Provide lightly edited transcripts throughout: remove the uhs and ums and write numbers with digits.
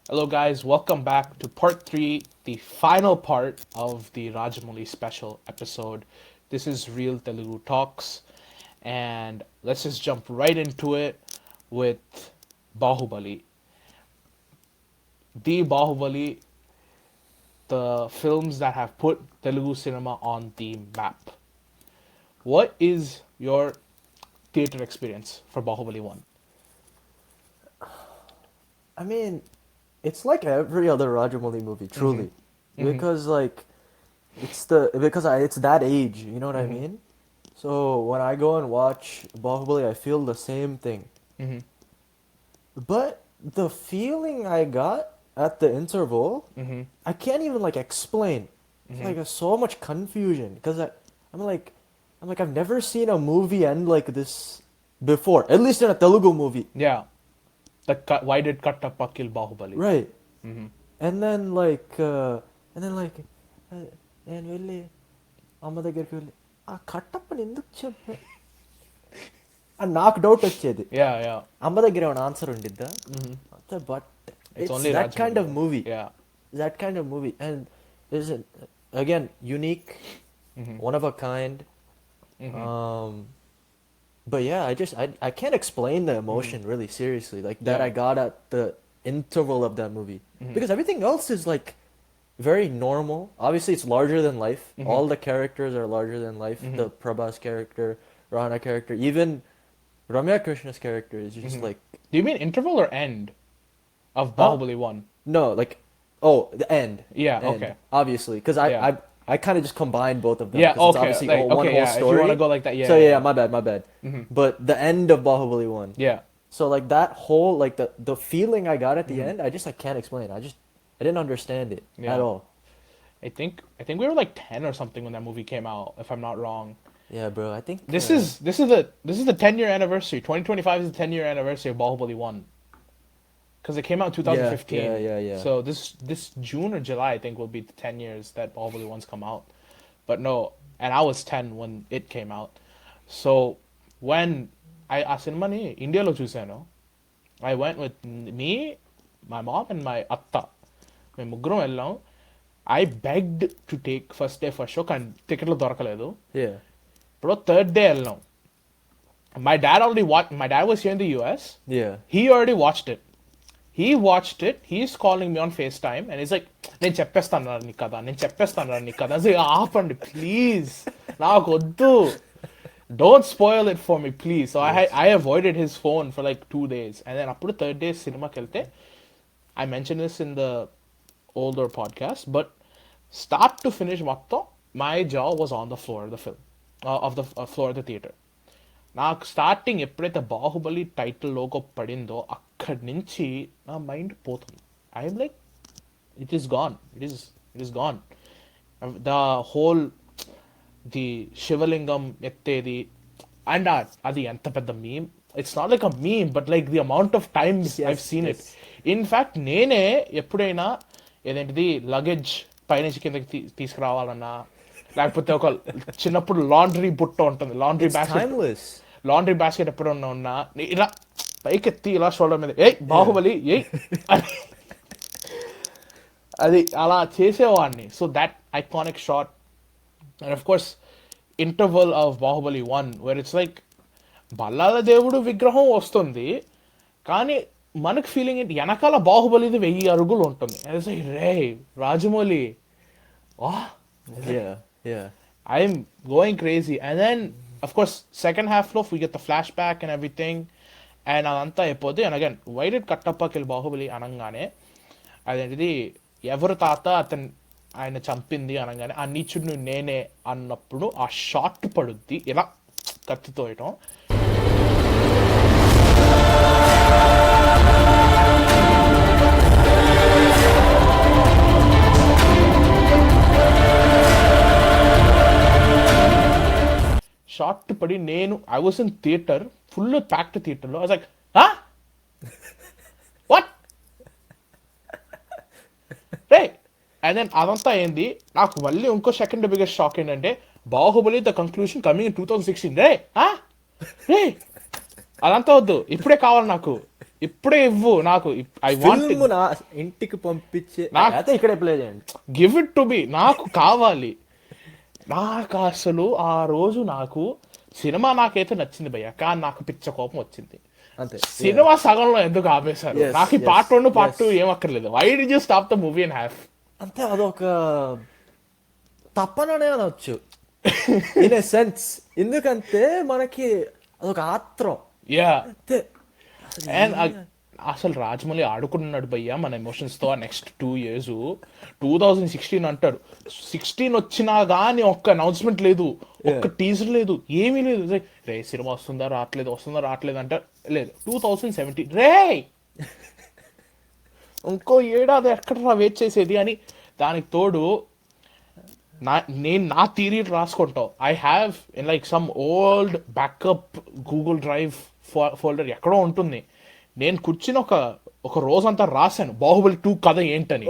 Hello, guys. Welcome back to part three, the final part of the Rajamouli special episode. This is Real Telugu Talks, and let's just jump right into it with Baahubali. The Baahubali, the films that have put Telugu cinema on the map. What is your theater experience for Baahubali 1? I mean, it's like every other Rajamouli movie, Mm-hmm. truly, Mm-hmm. because like it's that age, you know what I Mm-hmm. mean? So when I go and watch Bahubali, I feel the same thing. Mm-hmm. But the feeling I got at the interval, Mm-hmm. I can't even like explain. It's Mm-hmm. like so much confusion because I'm like I'm like I've never seen a movie end like this before, at least in a Telugu movie. Yeah. Why did Kattappa kill Bahubali? Right. Mm-hmm. And then like uh, నేను వెళ్ళి అమ్మ దగ్గరికి వెళ్ళి ఆ కట్టప్పని ఎందుకు చెప్పా అని నాకు డౌట్ వచ్చేది. Yeah, yeah. అమ్మ దగ్గర ఏమైనా ఆన్సర్ ఉండిద్దా? Mm-hmm. But It's it's only that kind Rajamouli of though. Movie, Yeah. that kind of movie, and is it again unique, Mm-hmm. one of a kind. Mm-hmm. um but yeah, I can't explain the Mm-hmm. emotion really seriously like that Yeah. I got at the interval of that movie, Mm-hmm. because everything else is like very normal. Obviously, it's larger than life. Mm-hmm. All the characters are larger than life. Mm-hmm. The Prabhas character, Rana character, even Ramya Krishna's character is just Mm-hmm. like, Do you mean interval or end of huh? Bahubali 1? No, like, oh, the end, Yeah, end. okay. Obviously, because Yeah. I kind of just combined both of them Yeah, because it's okay. obviously Like, one okay, whole yeah. If you want to story. go like that, yeah, So yeah, yeah, yeah. my bad, my bad. Mm-hmm. But the end of Bahubali one. Yeah. So like that whole like the feeling I got at the Mm-hmm. end, I can't explain. I didn't understand it at Yeah. all. I think we were like 10 or something when that movie came out, if I'm not wrong. Yeah, bro. I think This is the 10-year anniversary. 2025 is the 10-year anniversary of Bahubali 1. Because it came out in yeah, 2015. yeah. So this June or July, I think, will be the 10 years that Bahubali 1's come out. But no, and I was 10 when it came out. So when ఆ సినిమాని ఇండియాలో చూశాను, I went with me, my mom, and my అత్త. మేము ముగ్గురం వెళ్ళాం. I begged to take first day first show, కానీ టికెట్లు దొరకలేదు. Yeah. ఇప్పుడు థర్డ్ డే వెళ్ళాం. My dad was here in the US. Yeah. He already watched it. He watched it. He's calling me on FaceTime and he's like, నేను చెప్పేస్తాను రా నీ కదా, నేను చెప్పేస్తాను రా నీ కదా. ఆపండి ప్లీజ్, నాకు వద్దు, don't spoil it for me please. So Yes. I avoided his phone for like 2 days, and then అప్పుడు థర్డ్ డే సినిమాకి వెళ్తే, I mentioned this in the older podcast, but start to finish మొత్తం my jaw was on the floor of the film, of the floor of the theater. నాకు starting ఎప్పుడైతే Baahubali title logo పడిందో అక్కడి నుంచి నా mind పోతుంది. I'm like, it is gone, it is gone. The whole, the శివలింగం ఎత్తేది, and అది ఎంత పెద్ద meme. It's not like a meme, but like the amount of times I've Yes, scene it. yes. In fact నేనే ఎప్పుడైనా ఏదేంటిది luggage పైనుంచి కిందకి తీసుకురావాలన్నా, లేకపోతే ఒక చిన్నప్పుడు లాండ్రీ బుట్ట ఉంటుంది, laundry It's basket, timeless. Laundry basket ఎప్పుడన్నా ఉన్నా ఇలా పైకెత్తి ఇలా షోల్డర్ మీద, ఏయ్ Yeah. బాహుబలి ఏయ్ అని అది అలా చేసేవాడిని. So that iconic shot, and of course interval of Baahubali 1 where it's like Ballala దేవుడు విగ్రహం వస్తుంది, కానీ మనకు ఫీలింగ్ ఏంటి, వెనకాల బాహుబలిది 1000 అరుగులు ఉంటుంది. రే రాజమౌళి, వా, Yeah, yeah. I'm going crazy. And then, of course, second half లో we get the flashback and everything. And అదంతా అయిపోద్ది. And again, why did Kattappa kill Baahubali అనగానే, అదేంటిది ఎవరు తాత ఆయన చంపింది అనగానే, ఆ నీచుడు నేనే అన్నప్పుడు ఆ షాట్ పడుద్ది ఇలా కత్తితో వేయటం. షార్ట్ పడి నేను I was in theatre, full packed థియేటర్లో. ఐ వాస్ లైక్, వాట్ రే. అండ్ దెన్ అదంతా అయింది. నాకు మళ్ళీ ఇంకో సెకండ్ బిగ్గెస్ట్ షాక్ ఏంటంటే, Baahubali the conclusion coming in 2016. రే రే, అదంతా వద్దు, ఇప్పుడే కావాలి నాకు, ఇప్పుడే ఇవ్వు నాకు. ఐ వాంట్ ఫిల్మ్ నా ఇంటికి పంపించే అయితే ఇక్కడే ప్లే చేయండి. గివ్ ఇట్ టు మీ, నాకు కావాలి. నాకు అసలు ఆ రోజు నాకు సినిమా నాకైతే నచ్చింది భయ్య, కానీ నాకు పిచ్చ కోపం వచ్చింది. అంతే. సినిమా సగంలో ఎందుకు ఆపేశారు? Yes, నాకు ఈ yes, పార్ట్ 2 పార్ట్ yes. 2 ఏం అక్కర్లేదు. Why did you stop the movie and half? అంతే, అదొక తప్పననే అనొచ్చు ఇన్ ఎ సెన్స్. ఎందుకంటే మనకి అదొక ఆత్రం యా. అంతే. అండ్ అసలు రాజమౌళి ఆడుకున్నాడు భయ్య మన ఎమోషన్స్ తో. నెక్స్ట్ 2 years 2016 అంటాడు. 16 వచ్చినా గానీ ఒక్క అనౌన్స్మెంట్ లేదు, ఒక్క టీజర్ లేదు, ఏమీ లేదు. రే సినిమా వస్తుందా రావట్లేదు అంటే లేదు. 2017 రే ఇంకో ఏడాది ఎక్కడ వెయిట్ చేసేది అని. దానికి తోడు నేను నా థియరీ రాసుకుంటావు. I have in like some old backup Google Drive folder ఎక్కడో ఉంటుంది. నేను కూర్చుని ఒక రోజంతా రాశాను బాహుబలి 2 కథ ఏంటని.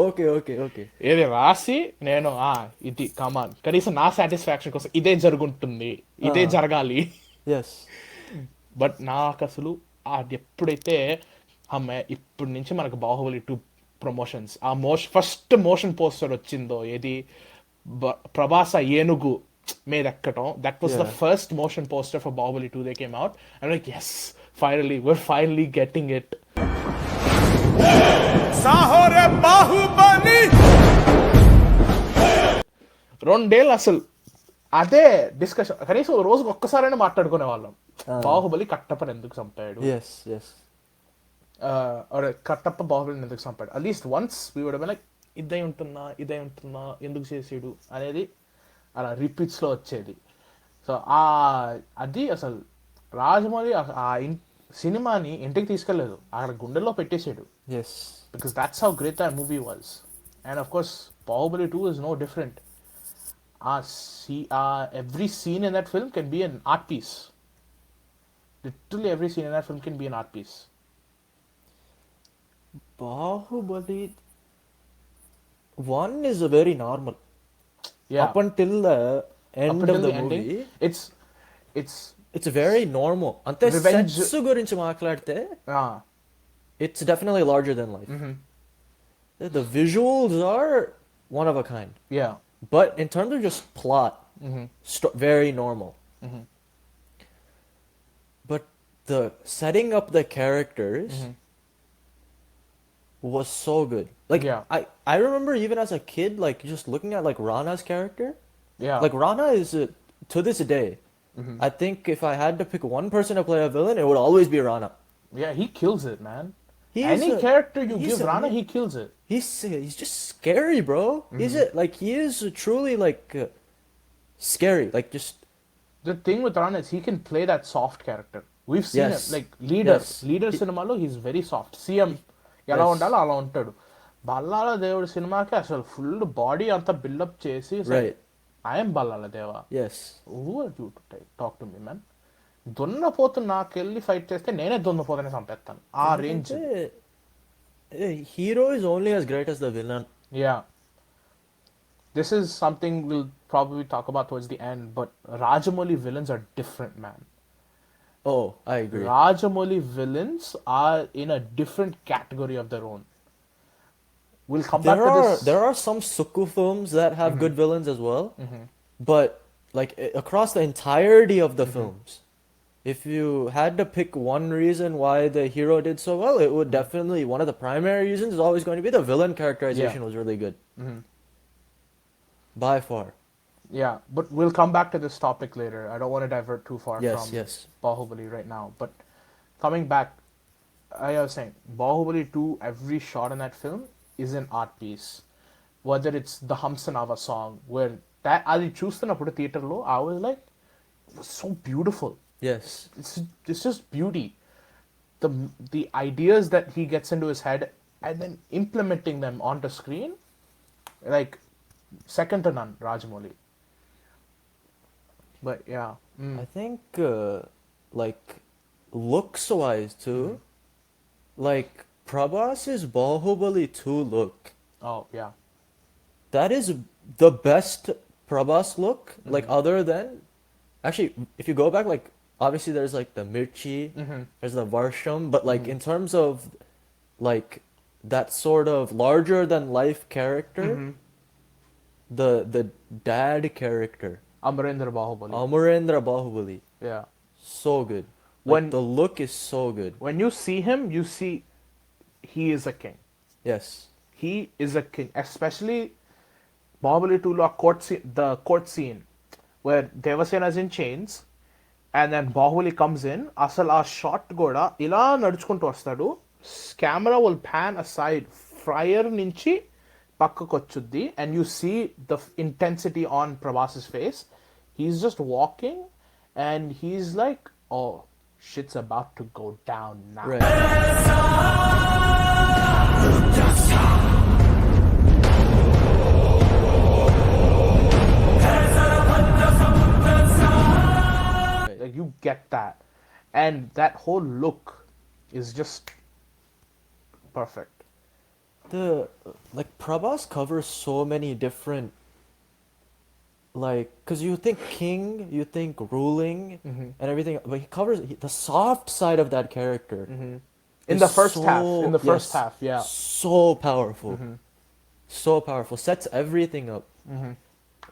Okay okay okay. ఏది రాసి నేను ఇది కమాన్ కనీసం నా సాటిస్ఫాక్షన్ కోసం ఇదే జరుగుతుంది, ఇదే జరగాలి. బట్ నాకు అసలు అది ఎప్పుడైతే అమ్మాయి ఇప్పటి నుంచి మనకు బాహుబలి 2 ప్రమోషన్స్, ఆ ఫస్ట్ మోషన్ పోస్టర్ వచ్చిందో, ఏది ప్రభాస ఏనుగు మీద ఎక్కటం, that was the first motion poster for Baahubali 2 they came out. I'm like yes, finally we're finally getting it. Saahore Baahubali 2 days అసలు అదే డిస్కషన్. కనీసం రోజుకి ఒక్కసారైనా మాట్లాడుకునే వాళ్ళం. బాహుబలి కట్టప్పని ఎందుకు చంపాడు, కట్టప్ప బాహుబలిని ఎందుకు చంపాడు. At least once we would be like ఇదే ఉంటున్నా ఎందుకు చేసాడు అనేది అలా రిపీట్స్ లో వచ్చేది. సో అది అసలు రాజమౌళి ఆ సినిమాని ఇంటికి తీసుకెళ్లేదు, అక్కడ గుండెల్లో పెట్టేసాడు. Because that's how great that movie was. And of course Baahubali 2 is no different. Every scene in that film can be an art piece. Literally every scene in that film can be an art piece. Bahubali 1 is a very normal. Yeah. Up until the end of the movie, it's very normal. Ante revenge sets gurinchi maatladte, it's definitely larger than life. The visuals are one of a kind. Yeah. But in terms of just plot, very normal. But the setting up the characters was so good. Like I remember even as a kid, like just looking at like Rana's character. Yeah. Like Rana is to this day, I think if I had to pick one person to play a villain, it would always be Rana. Yeah, he kills it, man. Any character you give Rana, he kills it. He's just scary, bro. He is truly like scary. Like just the thing with Rana is he can play that soft character. We've seen it. Like leader సినిమాలో he's very soft. CM ఎలా ఉండాలో అలా ఉంటాడు. బల్లాల దేవుడు సినిమాకి అసలు full body అంతా buildup చేసి ఐఎమ్ బల్లాల దేవా, who are you to talk to me, man? దున్నపోతు నాకెళ్ళి ఫైట్ చేస్తే నేనే దున్నపోతనే చంపేస్తాను. ఆ range. Hero is only as great as the villain. Yeah. This is something we'll probably talk about towards the end, but Rajamouli villains are different, man. Oh, I agree. Rajamouli villains are in a different category of their own. We'll come back to this. There are some Sukku films that have good villains as well, but like across the entirety of the films, if you had to pick one reason why the hero did so well, it would definitely, one of the primary reasons is always going to be the villain characterization was really good. By far. Yeah, but we'll come back to this topic later. I don't want to divert too far from Baahubali right now. But coming back, I was saying, Baahubali 2, every shot in that film is an art piece. Whether it's the Hamsanava song, where that adi chustunappudu theater lo, I was like, it was so beautiful. It's just beauty. The ideas that he gets into his head and then implementing them onto screen, like second to none, Rajamouli. But yeah, I think like looks wise too, like Prabhas's Baahubali 2 look. Oh yeah, that is the best Prabhas look. Like other than, actually, if you go back like obviously there's like the Mirchi, Mm-hmm. there's the Varsham, but like in terms of like that sort of larger than life character, Mm-hmm. the dad character, Amarendra Bahubali. Amarendra Bahubali, Yeah. so good. Like When the look is so good. when you see him, you see he is a king. Yes. He is a king, especially Bahubali 2 lo the court scene where Devasena is in chains and then Bahubali comes in. అసలు ఆ shot కూడా ఇలా నడుచుకుంటూ వస్తాడు. Camera will pan aside fryer నుంచి పక్కకు వచ్చుద్ది and you see the intensity on Prabhas's face. He's just walking and he's like, oh, shit's about to go down now. Right. Like you get that, and that whole look is just perfect. The like Prabhas covers so many different like because you think king, you think ruling and everything, but he covers the soft side of that character. In is the first half, in the first yes, half, yeah. so powerful, so powerful. Sets everything up.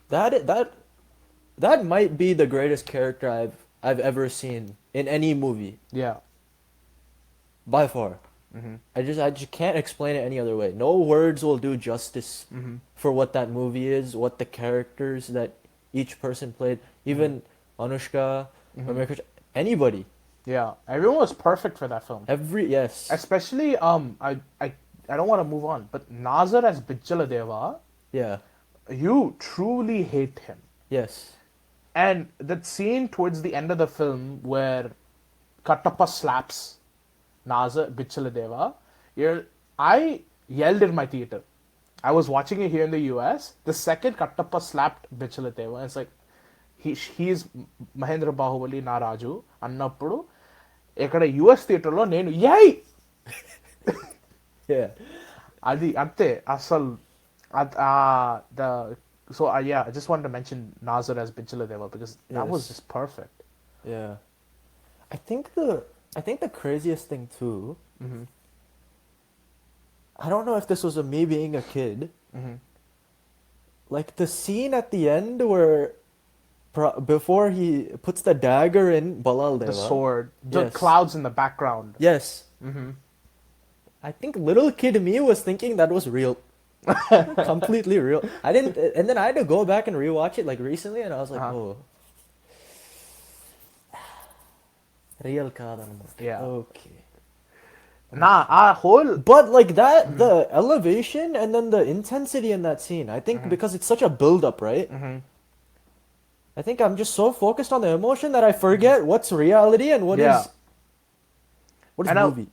That might be the greatest character I've ever seen in any movie Yeah. by far. I just can't explain it any other way. No words will do justice for what that movie is, what the characters that each person played, even Anushka, Amir Khan, anybody. Yeah. Everyone was perfect for that film. Yes. Especially I don't want to move on, but Nazar as Bichaladeva, Yeah. you truly hate him. Yes. And that scene towards the end of the film where Kattappa slaps Nazar Bichaladeva, I yelled in my theater. I was watching it here in the US. The second Kattappa slapped Bichaladeva, it's like he's Mahendra Bahubali na Raju అన్నప్పుడు ఇక్కడ US థియేటర్లో నేను యై Yeah. అది అంతే అసలు the so yeah, I just wanted to mention Nazar as Bichaladeva because that was Yes. just perfect. Yeah. I think the craziest thing too. I don't know if this was me being a kid. Like the scene at the end where before he puts the dagger in Balal Deva. The sword, the Yes. clouds in the background. Yes. I think little kid me was thinking that was real. Completely real. I didn't, and then I had to go back and rewatch it like recently, and I was like, oh, real kadanamata. Yeah. Okay. Nah, our whole But like that, the elevation and then the intensity in that scene, I think because it's such a build up, right? I think I'm just so focused on the emotion that I forget what's reality and what Yeah. is what is And I- movie.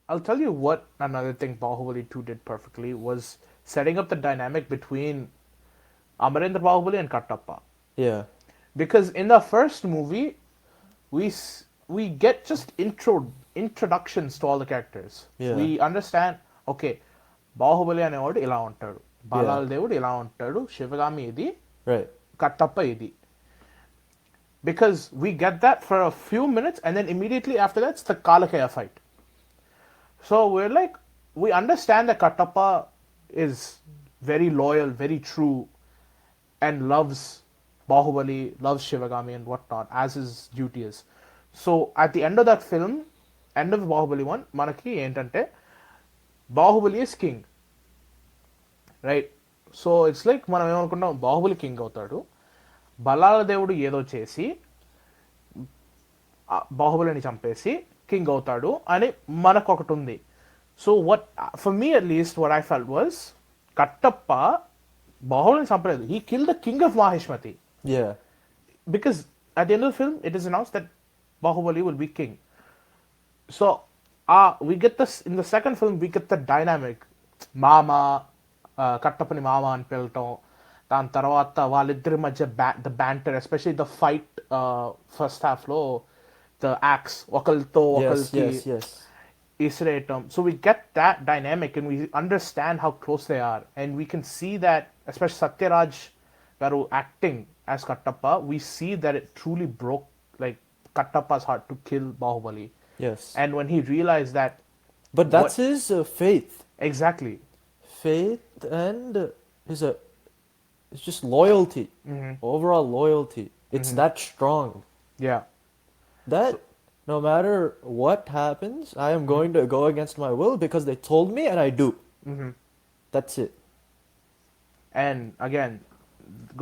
I'll tell you what another thing Bahubali 2 did perfectly was setting up the dynamic between Amarendra Bahubali and Kattappa. Yeah. Because in the first movie, we get just introductions to all the characters. Yeah. We understand, okay, Bahubali అనేవాడు ఇలా ఉంటాడు, బాలాల దేవుడు ఇలా ఉంటాడు, శివగామి ఇది, Right. Kattappa ఇది. Because we get that for a few minutes and then immediately after that it's the Kalakaya fight. So we're like, we understand that Kattappa is very loyal, very true, and loves Bahubali, loves Shivagami and whatnot, as his duty is. So at the end of that film, end of Bahubali 1, మనకి ఏంటంటే Bahubali is king. Right? So it's like మనం ఏమనుకుంటాం, Baahubali king అవుతాడు, బలాల దేవుడు ఏదో చేసి బాహుబలిని చంపేసి king అవుతాడు అని మనకు ఒకటి ఉంది. So what for me at least what I felt was Kattappa బాహుబలిని చంపలేదు, he kill the king of Mahishmati. Yeah. Because at the end of the film it is announced that Bahubali will be king. So we get this in the second film, we get the dynamic మామ కట్టప్పని మామ అని పిలవటం, దాని తర్వాత వాళ్ళిద్దరి మధ్య the banter, especially the fight first హాఫ్లో the axe, okalto, Yes, okalki, yes, yes. Isretum. So we get that dynamic and we understand how close they are. And we can see that, especially Satyaraj Garu acting as Kattappa, we see that it truly broke like Kattappa's heart to kill Bahubali. Yes. And when he realized that, But what that's his faith. exactly. Faith and his it's just loyalty. Overall loyalty. It's that strong. Yeah. That no matter what happens, I am going to go against my will because they told me and I do. That's it. And again,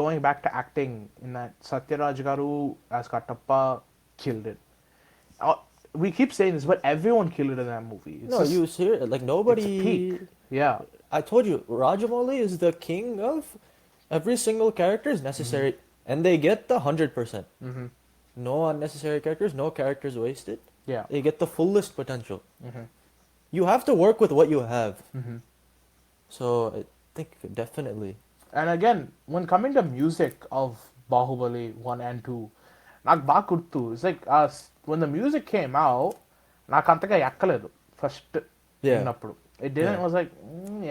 going back to acting in that, Satyaraj Garu as Kattappa killed it. We keep saying this, but everyone killed it in that movie. No, you see it, like it's a nobody. peak. Yeah. I told you, Rajamouli is the king of every single character is necessary, and they get the 100%. No unnecessary characters, no characters wasted. Yeah. They get the fullest potential. You have to work with what you have. So I think definitely. And again, when coming to music of Bahubali 1 and 2, నాకు బాగా గుర్తు. It's like when the music came out, నాకు అంతగా ఎక్కలేదు first Yeah. విన్నప్పుడు. It didn't, Yeah. was like,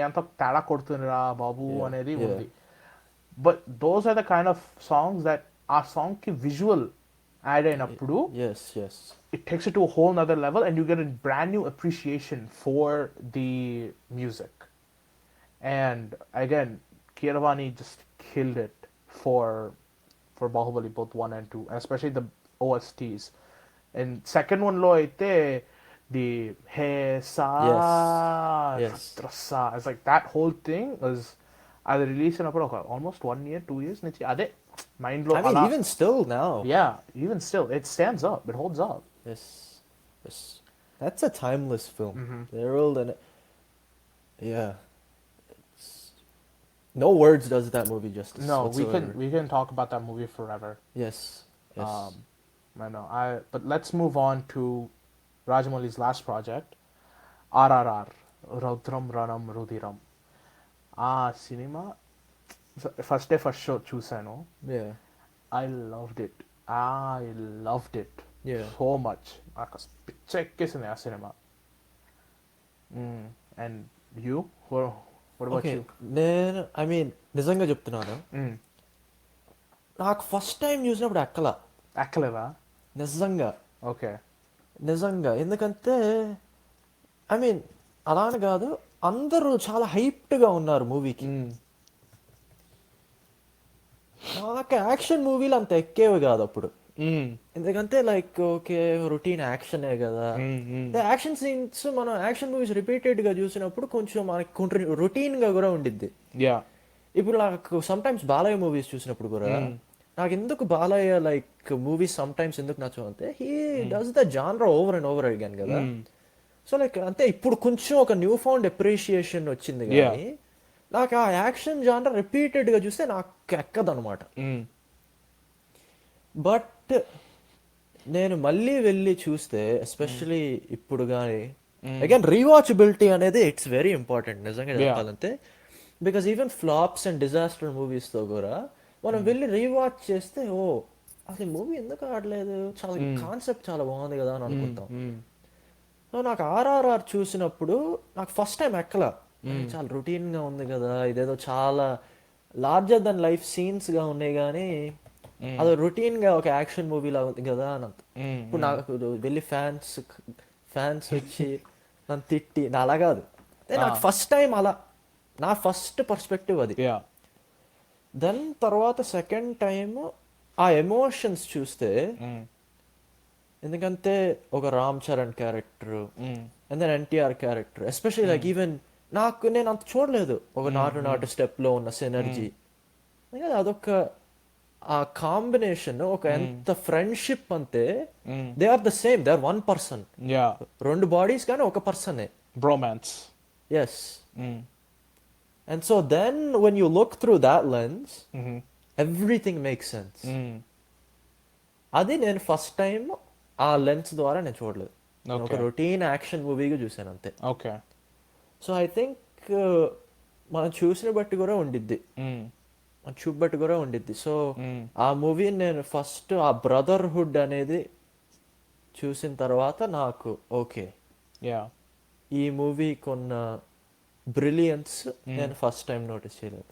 ఎంత తేడా కొడుతుందిరా బాబు Yeah. అనేది Yeah. ఉంది. But those are the kind of songs that ఆ సాంగ్ కి విజువల్ యాడ్ అయినప్పుడు Yes, yes. it takes it to a whole nother level and you get a brand new appreciation for the music. And again, Keeravani just killed it for Bahubali both 1 and 2, and especially the OSTs. And second one lo aite the He Sa Yes. Sa, it's like that whole thing was అది release అయినప్పుడు ఒక almost 1 year 2 years నుంచి అదే mind లో I mean, even still now. yeah, even still it stands up, it holds up. Yes. Yes. That's a timeless film. They're old and yeah. It's, no words does that movie justice. No, whatsoever. we can talk about that movie forever. Yes. Yes. I know. But let's move on to Rajamouli's last project, RRR, Raudram Ranam Rudiram. Cinema, first day first show చూసాను. Yeah. I loved it. I loved it Yeah. so much. నాకు పిచ్చ ఎక్కేసింది ఆ cinema. And you? What about Okay. you? నేను I mean నిజంగా చెప్తున్నాను, నాకు first time చూసినప్పుడు ఎక్కలేదా? నిజంగా ఓకే. నిజంగా ఎందుకంటే ఐ మీన్ అలా అని కాదు, అందరూ చాలా హైప్డ్గా ఉన్నారు మూవీకి. నాకు యాక్షన్ మూవీలు అంత ఎక్కేవి కాదు అప్పుడు, ఎందుకంటే లైక్ ఓకే రొటీన్ యాక్షనే కదా. యాక్షన్ సీన్స్ మనం యాక్షన్ మూవీస్ రిపీటెడ్గా చూసినప్పుడు కొంచెం మనకి రొటీన్గా కూడా ఉండిద్ది. ఇప్పుడు నాకు సమ్టైమ్స్ బాలయ్య మూవీస్ చూసినప్పుడు కూడా నాకు ఎందుకు బాలయ్య లైక్ మూవీస్ సమ్టైమ్స్ ఎందుకు నచ్చవు అంటే he does the genre over and over again కదా. సో లైక్ అంతే ఇప్పుడు కొంచెం ఒక న్యూ ఫౌండ్ అప్రిషియేషన్ వచ్చింది కానీ నాకు ఆ యాక్షన్ జానర్ రిపీటెడ్గా చూస్తే నాకు ఎక్కదనమాట. బట్ నేను మళ్ళీ వెళ్ళి చూస్తే ఎస్పెషలీ ఇప్పుడు కానీ అగైన్ రీవాచబిలిటీ అనేది ఇట్స్ వెరీ ఇంపార్టెంట్ నిజంగా చెప్పాలంటే. Because even flops and disaster మూవీస్తో కూడా మనం వెళ్ళి రీవాచ్ చేస్తే ఓ అసలు మూవీ ఎందుకు ఆడలేదు, చాలా కాన్సెప్ట్ చాలా బాగుంది కదా అని అనుకుంటాం. సో నాకు ఆర్ఆర్ఆర్ చూసినప్పుడు నాకు ఫస్ట్ టైం ఎక్కలా, చాలా రొటీన్గా ఉంది కదా, ఇదేదో చాలా లార్జర్ దెన్ లైఫ్ సీన్స్గా ఉన్నాయి కానీ అది రొటీన్గా ఒక యాక్షన్ మూవీలా ఉంది కదా అని అంత. ఇప్పుడు నాకు వెళ్ళి ఫ్యాన్స్ వచ్చి నన్ను తిట్టి నా అలా కాదు, నాకు ఫస్ట్ టైం అలా నా ఫస్ట్ పర్స్పెక్టివ్ అది. దెన్ తర్వాత సెకండ్ టైం ఆ ఎమోషన్స్ చూస్తే, ఎందుకంటే ఒక Ram Charan character and then NTR character especially like even నేను అంత చూడలేదు ఒక నాటు స్టెప్లో ఉన్న సినర్జీ. అదొక ఆ కాంబినేషన్ ఒక ఎంత ఫ్రెండ్షిప్ అంటే they are the same, they are one person, రెండు బాడీస్ కానీ ఒక పర్సనే, bromance. Yes. And so then when you look through that lens, everything makes sense. అది నేను ఫస్ట్ టైం ఆ లెన్స్ ద్వారా నేను చూడలేదు, ఒక రొటీన్ యాక్షన్ మూవీగా చూసాను అంతే. ఓకే. సో ఐ థింక్ మనం చూసిన బట్టి కూడా ఉండిద్ది, మనం చూపబట్టి కూడా ఉండిద్ది. సో ఆ మూవీ నేను ఫస్ట్ ఆ బ్రదర్హుడ్ అనేది చూసిన తర్వాత నాకు ఓకే Yeah. ఈ మూవీ కొన్న బ్రిలియన్స్ నేను ఫస్ట్ టైం నోటీస్ చేయలేదు.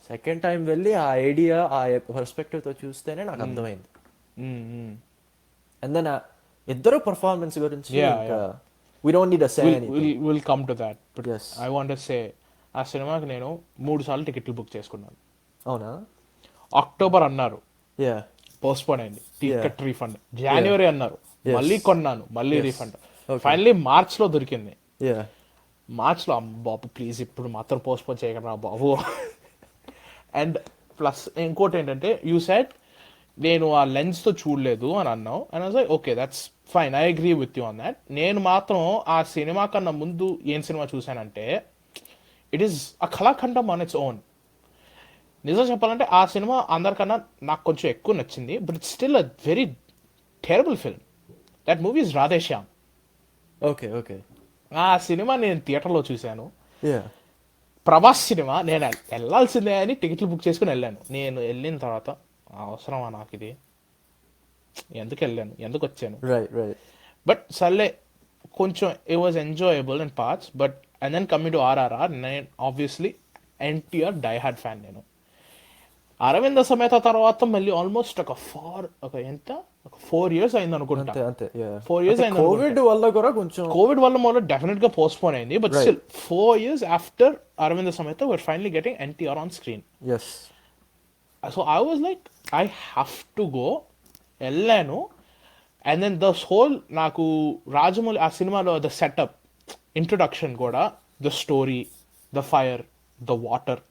సెకండ్ టైం వెళ్ళి ఆ ఐడియా ఆ పర్స్పెక్టివ్తో చూస్తేనే నాకు అర్థమైంది. అండ్ దెన్ ఇద్దరు పర్ఫార్మెన్స్ గురించి Yeah, ఇంకా yeah. We don't need to say anything. We'll come to that. But Yes. I want to say, ఆ సినిమాకి నేను 3 సార్లు టికెట్లు బుక్ చేసుకున్నాను. అవునా? అక్టోబర్ అన్నారు, యా పోస్ట్పోన్ అయింది, Yeah. Ticket refund. జనవరి అన్నారు, Yes. మళ్ళీ కొన్నాను, మళ్ళీ Yes. రీఫండ్. Okay. ఫైనలీ మార్చ్లో దొరికింది. యా మార్చ్లో బాబు ప్లీజ్ ఇప్పుడు మాత్రం పోస్ట్పోన్ చేయగలరా బాబు. అండ్ ప్లస్ ఇంకోటి ఏంటంటే యూ సెడ్ నేను ఆ లెన్స్తో చూడలేదు అని అన్నావు. And I was like okay that's fine, I agree with you on that. నేను మాత్రం ఆ సినిమా కన్నా ముందు ఏం సినిమా చూశానంటే ఇట్ ఈస్ అ కళాఖండం ఆన్ ఇట్స్ ఓన్. నిజం చెప్పాలంటే ఆ సినిమా అందరికన్నా నాకు కొంచెం ఎక్కువ నచ్చింది, but it's still a very terrible film. That movie is Radhe Shyam. Okay okay ఆ సినిమా నేను థియేటర్లో చూశాను. యా ప్రభాస్ సినిమా నేను వెళ్ళాల్సిందే అని టికెట్లు బుక్ చేసుకుని వెళ్ళాను. నేను వెళ్ళిన తర్వాత అవసరమా నాకు ఇది, ఎందుకు వెళ్ళాను, ఎందుకు వచ్చాను. రైట్ రైట్ బట్ సర్లే కొంచెం it was enjoyable in parts. But and then coming to RRR, నేను obviously NTR die hard fan. నేను అరవింద సమేత తర్వాత మళ్ళీ ఆల్మోస్ట్ ఒక ఎంత ఒక 4 years అయింది అనుకుంటా. అంతే అంతే యా 4 years అయింది. కోవిడ్ వల్ల కూడా కొంచెం కోవిడ్ వల్ల మొదలు డెఫినెట్ గా పోస్ట్పోన్ అయింది. But Right. Still 4 years after Aravinda Sametha we're finally getting NTR on screen. Yes so I was like I have to go. వెళ్ళాను. అండ్ దెన్ ద హోల్ నాకు రాజమౌళి ఆ సినిమాలో ద సెటప్, ఇంట్రొడక్షన్ కూడా, the story, the fire, the water,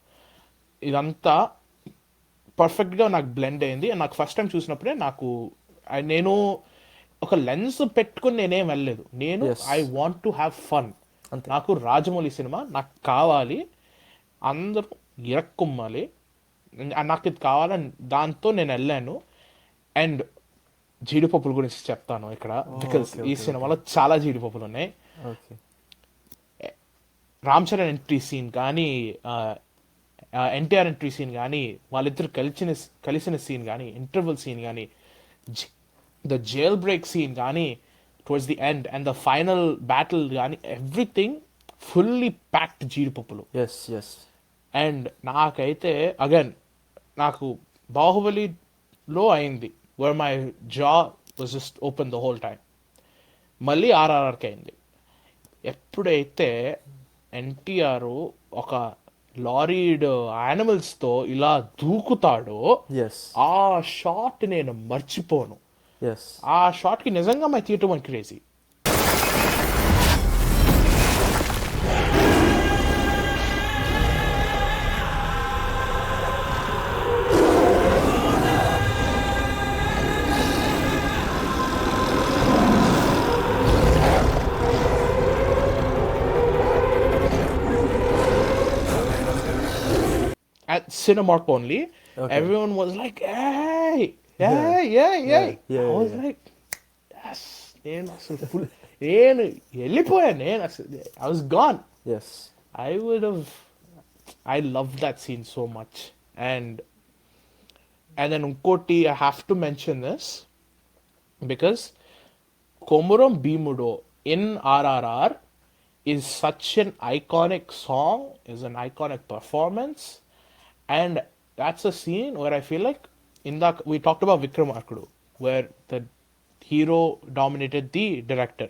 ఇదంతా పర్ఫెక్ట్గా నాకు blend అయింది. And నాకు ఫస్ట్ టైం చూసినప్పుడే నేను ఒక లెన్స్ పెట్టుకుని నేనేం వెళ్ళలేదు. నేను Yes. I want to have fun. అంతే. నాకు రాజమౌళి సినిమా నాకు కావాలి, అందరూ ఇరక్కుమ్మాలి, నాకు ఇది కావాలని దాంతో నేను వెళ్ళాను. అండ్ జీడిపప్పుల గురించి చెప్తాను ఇక్కడ, బికాస్ okay, ఈ okay, సినిమాలో చాలా జీడిపప్పులు ఉన్నాయి. Okay Ram Charan entry scene కానీ, ఎన్టీఆర్ ఎంట్రీ సీన్ కానీ, వాళ్ళిద్దరు కలిసిన సీన్ కానీ, ఇంటర్వల్ సీన్ కానీ, ద జైల్ బ్రేక్ సీన్ కానీ, towards the end and the final battle కానీ, ఎవ్రీథింగ్ ఫుల్లీ ప్యాక్డ్ జీడిపప్పులు. ఎస్ ఎస్ అండ్ నాకైతే అగైన్ నాకు బాహుబలిలో అయింది, where my jaw was just open the whole time. మళ్ళీ ఆర్ఆర్ఆర్కి అయింది. ఎప్పుడైతే ఎన్టీఆర్ ఒక లారీడ్ యానిమల్స్తో ఇలా దూకుతాడో ఎస్ ఆ షాట్ నేను మర్చిపోను. ఎస్ ఆ షాట్కి నిజంగా my theatre one crazy. At Cinemark only, Okay. everyone was like, hey, hey, Yeah, I was yeah. like, yes, నేను అసలు full, నేను వెళ్ళిపోయాను, నేను అసలు I was gone. Yes I loved that scene so much. And then Unkoti, I have to mention this because Komuram Bhimudo in RRR is such an iconic song, is an iconic performance, and that's a scene where I feel like we talked about Vikramarkudu, where the hero dominated the director.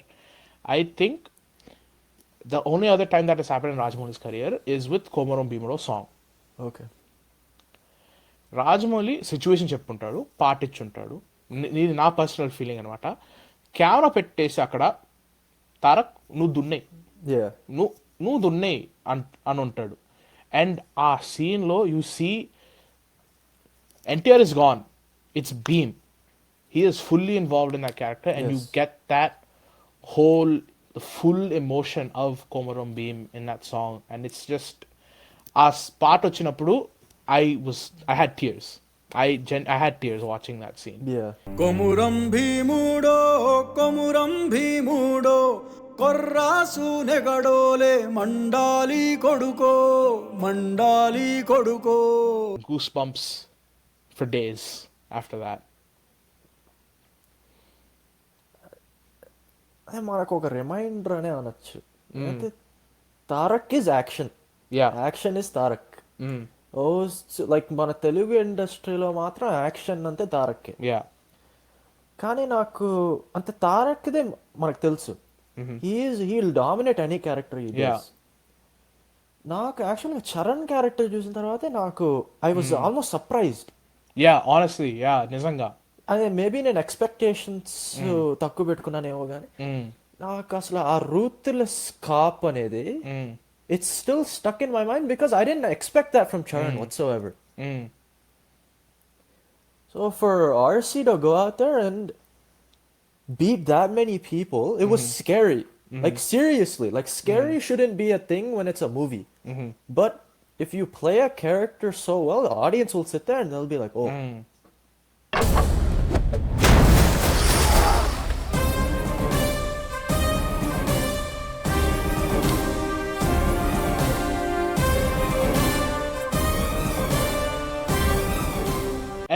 I think the only other time that has happened in Rajamouli's career is with Komuram Bhimudo song. Okay Rajamouli situation చెప్పుంటాడు, పాట ఇచ్చుంటాడు. ఇది నా personal feeling అనమాట. Camera పెట్టేసి అక్కడ తారక్ నువ్వు దున్నాయి, yeah నువ్వు దున్నాయి అని ఉంటాడు. అండ్ ఆ సీన్లో you see NTR is gone, it's Bheem, he is fully involved in that character, and Yes. you get that whole the full emotion of Komaram Bheem in that song, and it's just as part వచ్చినప్పుడు I had tears. I had tears watching that scene. Yeah Komuram Bheemudo Komuram Bheemudo కొర్రాసు నెగడోలే మండాలి కొడుకో మండాలి కొడుకో. Goosebumps for days after that. అదే మనకు ఒక రిమైండర్ అనే అనొచ్చు. అయితే Tarak is action. Yeah. Action is Tarak. Mm. Oh like మన తెలుగు ఇండస్ట్రీలో మాత్రం యాక్షన్ అంతే తారక్కే. Yeah. కానీ నాకు అంతే తారక్దే మనకు తెలుసు. He'll dominate any character he Yeah. Does. నాకు యాక్చువల్గా చరణ్ క్యారెక్టర్ చూసిన తర్వాతే నాకు I was almost surprised. Yeah, honestly, yeah, నిజంగా. అదే మేబీ నేను ఎక్స్పెక్టేషన్స్ తక్కువ పెట్టుకున్నానేమో కానీ Mm. నాకు అసలు ఆ రూత్లెస్ కాప్ అనేది Mm. It's still stuck in my mind because I didn't expect that from Charan whatsoever. Mm. So for RC to go out there and beat that many people, it was scary. Like seriously, like scary shouldn't be a thing when it's a movie. But if you play a character so well, the audience will sit there and they'll be like, "Oh, Mm.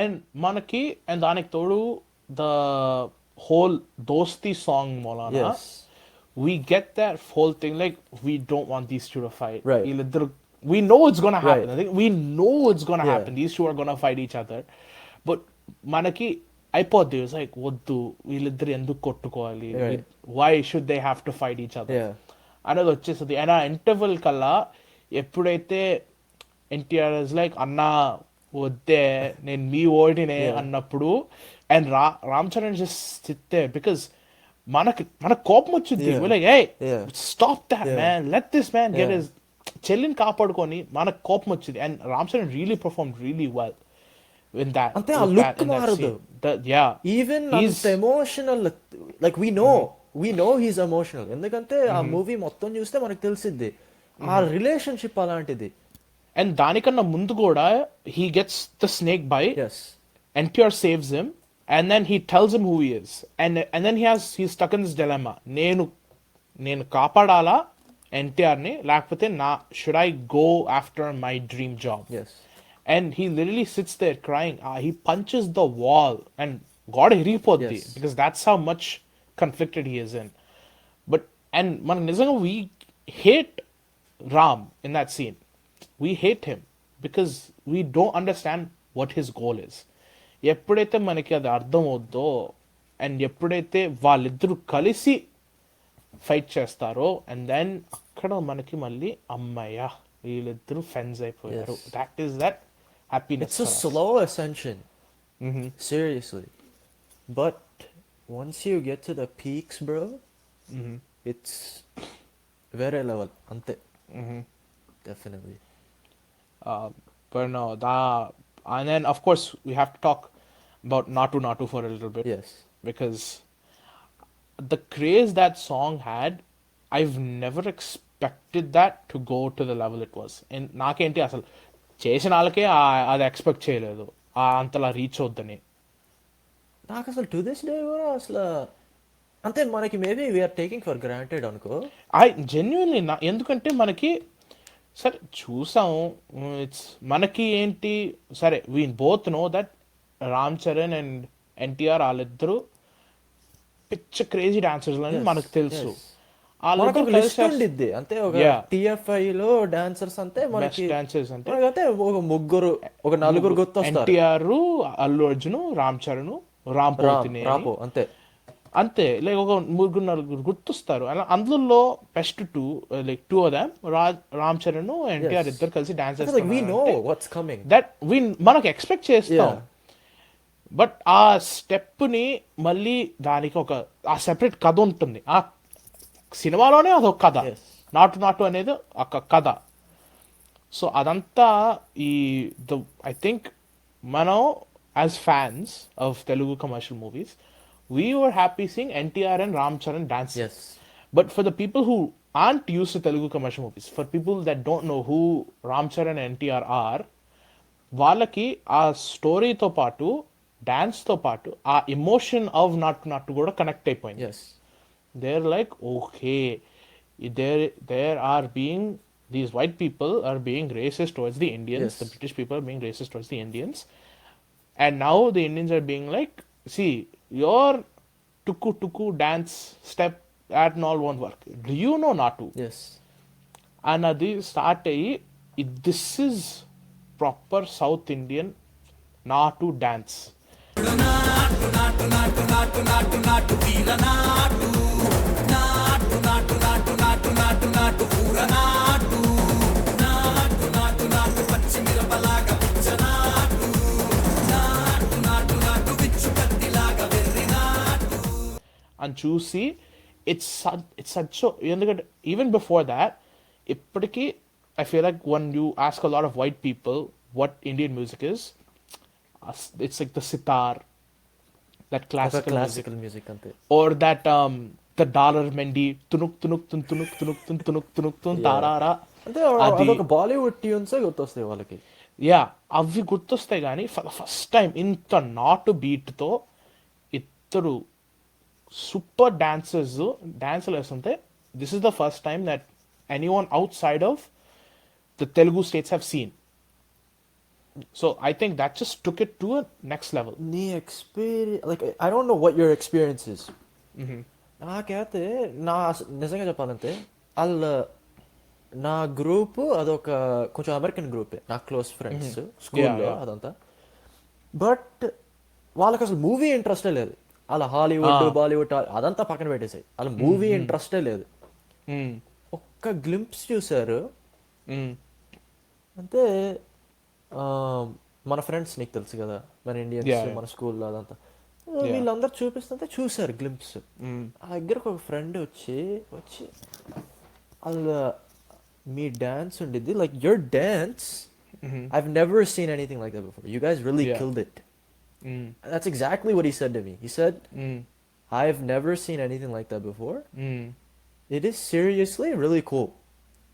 And మనకి and దానికి తోడు the whole దోస్తి song మూలాన yes, we get that whole thing like we don't want these two to fight. Right. వీళ్ళిద్దరు we know it's gonna happen. Right. I think we know it's gonna Yeah. happen. These two are gonna fight each other. But మనకి అయిపోద్ది it's like వద్దు వీళ్ళిద్దరు ఎందుకు కొట్టుకోవాలి, Right. why should they have to fight each other yeah, అనేది వచ్చేస్తుంది. And ఆ interval కల్లా ఎప్పుడైతే ఎన్టీఆర్ ఇస్ లైక్ అన్నా వద్దే నేను మీ ఓడినే అన్నప్పుడు అండ్ రామ్ చరణ్ జస్ట్ చిత్తే బికాస్ మనకు కోపం వచ్చింది. Yeah. Like a Yeah. Stop that Yeah. Man, let this man get Yeah. His చెల్లిని కాపాడుకొని మనకు కోపం వచ్చింది. And Ram Charan really perform really well in that. అంతే ఆ లుక్ మారదు. Yeah. ఈవెన్ He's- అంత emotional like we know he's emotional ఎందుకంటే ఆ మూవీ మొత్తం చూస్తే మనకు తెలిసిద్ది ఆ రిలేషన్షిప్ అలాంటిది. అండ్ దానికన్నా ముందు కూడా he gets the snake bite. Yes NTR saves him, and then he tells him who he is, and then he's stuck in this dilemma. నేను కాపాడాలా ఎన్టీఆర్ ని, లేకపోతే should I go after my dream job? Yes And he literally sits there crying. He punches the wall, and God hiripoddi Yes. because that's how much conflicted he is in. And man nizanga we hate Ram in that scene. We hate him because we don't understand what his goal is. ఎప్పుడైతే మనకి అది అర్థం అవుద్దో and ఎప్పుడైతే వాళ్ళిద్దరూ కలిసి fight చేస్తారో and then అక్కడ మనకి మళ్ళీ అమ్మయ్య వీళ్ళిద్దరూ ఫ్రెండ్స్ అయిపోయారు. Yes. That is that happiness. It's a slow ascension seriously, but once you get to the peaks bro, it's వేరే లెవెల్ అంతే. Definitely. But no, and then of course we have to talk about Natu Natu for a little bit. Yes. Because the craze that song had, I've never expected that to go to the level it was. And నాకేంటి అసలు చేసిన వాళ్ళకే అది expect చేయలేదు అంతలా reach అవుద్దని. నాకు అసలు టు దిస్ డే కూడా అసలు అంతే మనకి maybe we're taking for granted అనుకో. ఐ జెన్యున్లీ ఎందుకంటే మనకి సరే చూసాము ఇట్స్ మనకి ఏంటి సరే we both know that Ram Charan and NTR వాళ్ళిద్దరూ పిచ్చ క్రేజీ డాన్సర్స్ అని Yes, మనకు తెలుసు. yes. మనకు ఒక లిస్ట్ ఉండిద్ది అంతే ఒక Yeah. TFI లో డాన్సర్స్ అంతే బెస్ట్ మనకి డాన్సర్స్ అంటే మనకైతే ఒక ముగ్గురు ఒక నలుగురు గుర్తొస్తారు. ఎన్టీఆర్, అల్లు అర్జున్, రామ్ చరణ్, రామ్ పోతినేని రాపో అంతే. అంతే లైక్ ఒక ముగ్గురు నలుగురు గుర్తొస్తారు. అలా అందులో best like two of them Ram Charan NTR ఇద్దరు కలిసి dance Like we know what's coming. That మనకు ఎక్స్పెక్ట్ చేస్తాం. Yeah. బట్ ఆ స్టెప్ ని మళ్ళీ దానికి ఆ సెపరేట్ కథ ఉంటుంది. ఆ సినిమాలోనే అదొక కథ. Yes. నాటు అనేది ఒక కథ. సో అదంతా ఐ థింక్ మనం as fans of Telugu commercial movies we were happy seeing NTR and Ram Charan dancing. Yes. But for the people who aren't used to Telugu commercial movies, for people that don't know who Ram Charan and NTR are, వాళ్ళకి ఆ స్టోరీతో పాటు డాన్స్తో పాటు ఆ emotion of నాటు కూడా connect అయిపోయింది. Yes. They're like, okay, there are being, these white people are being racist towards the Indians, Yes. the British people are being racist towards the Indians, and now the Indians are being like, see, your tuku dance step that and all won't work. Do you know Natu? Yes. And అది start అయ్యి this is proper South Indian Natu dance. అని చూసి it's such ఎందుకంటే even before that ఇప్పటికీ I feel like one you ask a lot of white people what Indian music is, it's like the sitar, that classical music అంతే. or that the dollar mendi tunuk tunuk tun tunuk tunuk tun tunuk tunuk tun tarara అంటే అదొక Bollywood tunes గుర్తొస్తాయి వాళ్ళకి. Yeah అవి గుర్తొస్తాయి కానీ for the first time ఇంత నాటు బీట్తో ఇద్దరు సూపర్ డాన్సర్లు వేస్తుంటే this is the first time that anyone out side of the Telugu states have seen. So I think that just took it to a next level. నీ experience like I don't know what your experience is. నాకైతే నిజంగా చెప్పాలంటే నా group అదొక కొంచెం American గ్రూపే, నా close friends స్కూల్లో అదంతా. బట్ వాళ్ళకి అసలు మూవీ ఇంట్రెస్టే లేదు. అలా హాలీవుడ్ బాలీవుడ్ అదంతా పక్కన పెట్టేసాయి, అలా మూవీ ఇంట్రెస్టే లేదు. ఒక్క గ్లింప్స్ చూసారు అంటే. మన ఫ్రెండ్స్ నీకు తెలుసు కదా, మన ఇండియన్స్, మన స్కూల్లో అదంతా వీళ్ళందరూ చూపిస్తుంటే చూసారు గ్లింప్స్. ఆ దగ్గరకు ఒక ఫ్రెండ్ వచ్చి వాళ్ళ మీ డాన్స్ ఉండిద్ది, like your dance I've never seen anything like that before. You guys really killed it. That's exactly what he said to me. He said, I've never seen anything like that before. It is seriously really cool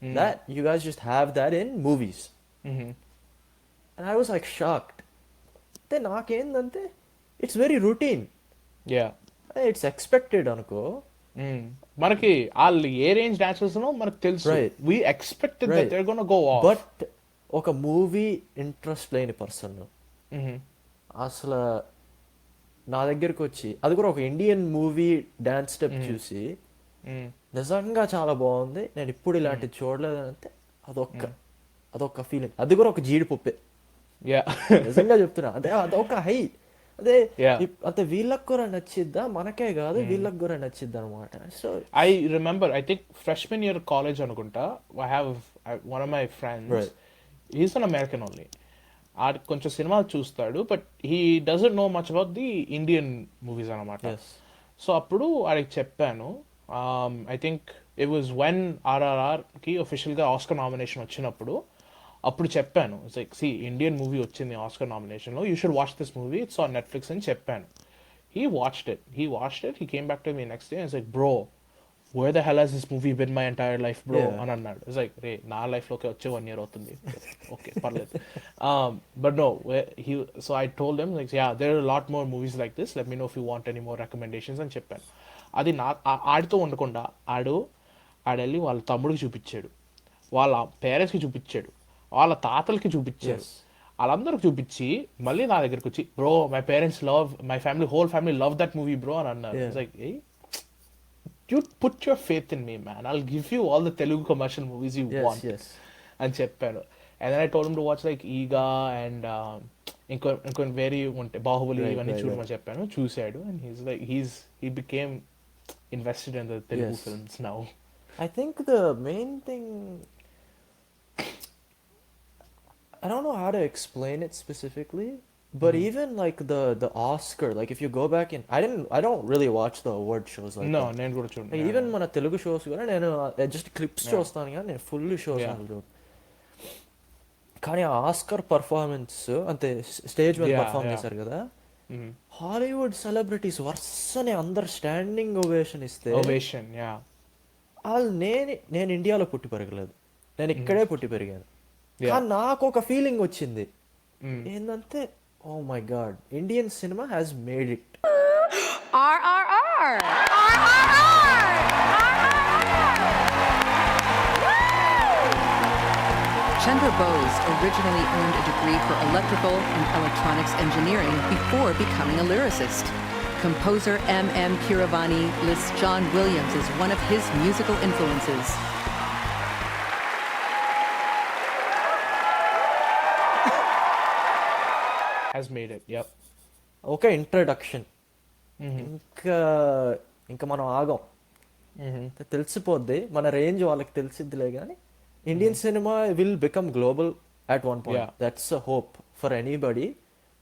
that you guys just have that in movies. And I was like shocked. Then naakendante it's very routine. Yeah. It's expected అనుకో. మనకి వాళ్ళు ఏ range dancers మనకు తెలుసు. We expected that they're going to go off. But ఒక movie interest లేని person అసలు నా దగ్గరకు వచ్చి అది కూడా ఒక ఇండియన్ మూవీ డాన్స్ స్టెప్ చూసి నిజంగా చాలా బాగుంది, నేను ఇప్పుడు ఇలాంటిది చూడలేదు అంటే అదొక ఫీలింగ్. అది కూడా ఒక జీడిపప్పే. నిజంగా చెప్తున్నా, అదొక హై. అదే అంటే వీళ్ళకి కూడా నచ్చిద్దా, మనకే కాదు వీళ్ళకి కూడా నచ్చిద్దా అనమాట. So I remember I think freshmen year college అనుకుంటా, I have one of my friends, he's an American only. ఆడు కొంచెం సినిమాలు చూస్తాడు but he doesn't know much about the Indian movies అనమాట. సో అప్పుడు ఆడికి చెప్పాను, I think it was when RRRకి ఒఫిషియల్గా ఆస్కర్ నామినేషన్ వచ్చినప్పుడు అప్పుడు చెప్పాను, it's like see Indian movie వచ్చింది ఆస్కర్ నామినేషన్లో, you should watch this movie, it's on Netflix అని చెప్పాను. He watched it, he came back to me next day and it's like bro where the hell has this movie been my entire life bro అని అన్నాడు. It's like రే నా లైఫ్లోకి వచ్చే 1 year అవుతుంది, okay పర్లేదు. But no, so I told him like yeah there are a lot more movies like this, let me know if you want any more recommendations అని చెప్పాను. అది ఆడితో ఉండకుండా ఆడెళ్ళి వాళ్ళ తమ్ముడికి చూపించాడు, వాళ్ళ పేరెంట్స్కి చూపించాడు, వాళ్ళ తాతలకి చూపించాడు, వాళ్ళందరికి చూపించి మళ్ళీ నా దగ్గరకు వచ్చి bro my parents love my family whole family love that movie bro అని అన్నారు. It's like you put your faith in me man, I'll give you all the Telugu commercial movies you want అని చెప్పాను. And then I told him to watch like Eega and ఇంకొన్ని వేరే ఉంటాయి, బాహుబలి ఇవన్నీ చూడమని చెప్పాను. చూశాడు and he's like he became invested in the Telugu films now. I think the main thing, I don't know how to explain it specifically, but even like the Oscar, like if you go back in, I don't really watch the award shows like no that. నేను కూడా చూడను. Like even మన Telugu shows కూడా నేను just clips చూస్తాను కానీ నేను full shows చూడను. కానీ ఆ ఆస్కర్ పర్ఫార్మెన్స్ అంటే స్టేజ్ మీద పర్ఫార్మ్ చేశారు కదా, హాలీవుడ్ సెలబ్రిటీస్ వర్సనే అందరు స్టాండింగ్ ఓవేషన్ ఇస్తే వాళ్ళు నేను ఇండియాలో పుట్టి పెరగలేదు, నేను ఇక్కడే పుట్టి పెరిగాను, కానీ నాకు ఒక ఫీలింగ్ వచ్చింది ఏంటంటే oh my god, Indian cinema has made it. RRR! Chandra Bose originally earned a degree for electrical and electronics engineering before becoming a lyricist. Composer M.M. Keeravani lists John Williams as one of his musical influences. Has made it. Yep. ఒక introduction, ఇంకా ఇంకా మనం ఆగం, తెలిసిపోద్ది మన range వాళ్ళకి తెలిసిద్దిలే. కానీ Indian cinema will become global at one point, that's a hope for anybody.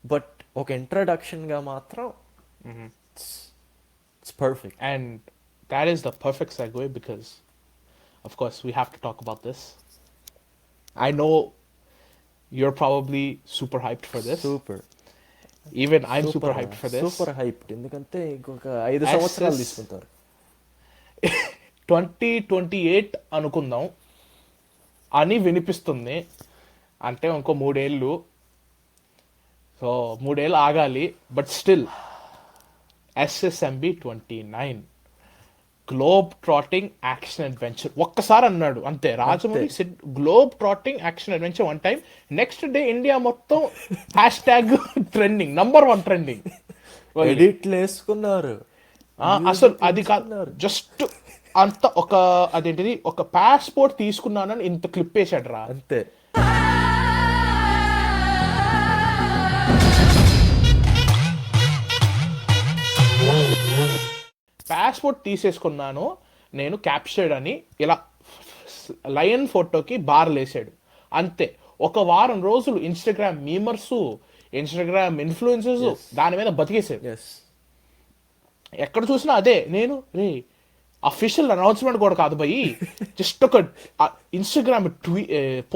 But ఒక ఇంట్రడక్షన్ గా మాత్రం it's perfect. And that is the perfect segue because, of course, we have to talk about this. I know you're probably super hyped for this. Super. Even I'm super hyped for this. Super hyped, ఎందుకంటే ఇంకొక 5 సంవత్సరాలు తీసుకుంటారు. 2028 అనుకుందాం అని వినిపిస్తుంది. అంటే ఇంకో 3 ఏళ్ళు, సో 3 ఏళ్ళు ఆగాలి. But still SSMB 29 globe trotting action adventure ఒక్కసారి అన్నాడు అంతే. Rajamouli said globe trotting action adventure one time, next day India మొత్తం హ్యాష్ ట్రెండింగ్, #1 ట్రెండింగ్. ఎడిట్లు వేసుకున్నారు అసలు అది కాదు, జస్ట్ అంత ఒక అదేంటిది ఒక పాస్పోర్ట్ తీసుకున్నానని ఇంత క్లిప్ వేసాడు రా అంతే. పాస్పోర్ట్ తీసేసుకున్నాను నేను క్యాప్చర్డ్ అని ఇలా లయన్ ఫోటోకి బార్లు వేసాడు అంతే. ఒక వారం రోజులు ఇన్స్టాగ్రామ్ మీమర్స్, ఇన్స్టాగ్రామ్ ఇన్ఫ్లుయెన్సర్స్ దాని మీద బతికేసాడు. ఎక్కడ చూసినా అదే. నేను రే అఫీషియల్ అనౌన్స్మెంట్ కూడా కాదు భయ్, జస్ట్ ఒక ఇన్స్టాగ్రామ్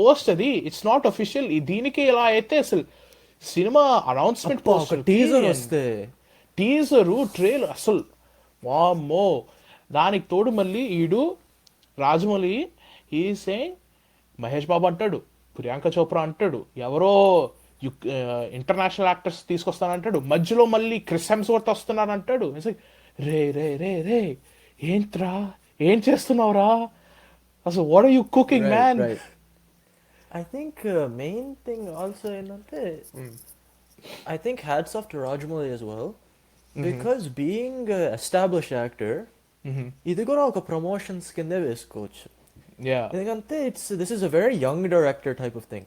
పోస్ట్, అది ఇట్స్ నాట్ అఫీషియల్. దీనికి ఇలా అయితే అసలు సినిమా అనౌన్స్మెంట్ పోస్ట్, టీజర్ వస్తే టీజరు ట్రైలర్ అసలు వామ్మో. దానికి తోడు మళ్ళీ ఈడు రాజమౌళి ఈ సేయింగ్ మహేష్ బాబు అంటాడు, ప్రియాంక చోప్రా అంటాడు, ఎవరో ఇంటర్నేషనల్ యాక్టర్స్ తీసుకొస్తానంటాడు, మధ్యలో మళ్ళీ క్రిస్ హెమ్స్వర్త్ వస్తున్నాడు అంటాడు. రే రే రే రే ఏంట్రా, ఏం చేస్తున్నావురా అసలు, what are you cooking man? I think main thing also ఏంటంటే I think hats off to Rajamouli as well, because being established actor ఇది కూడా ఒక ప్రమోషన్స్ కిందే వేసుకోవచ్చు. ఎందుకంటే this is a very young director type of thing,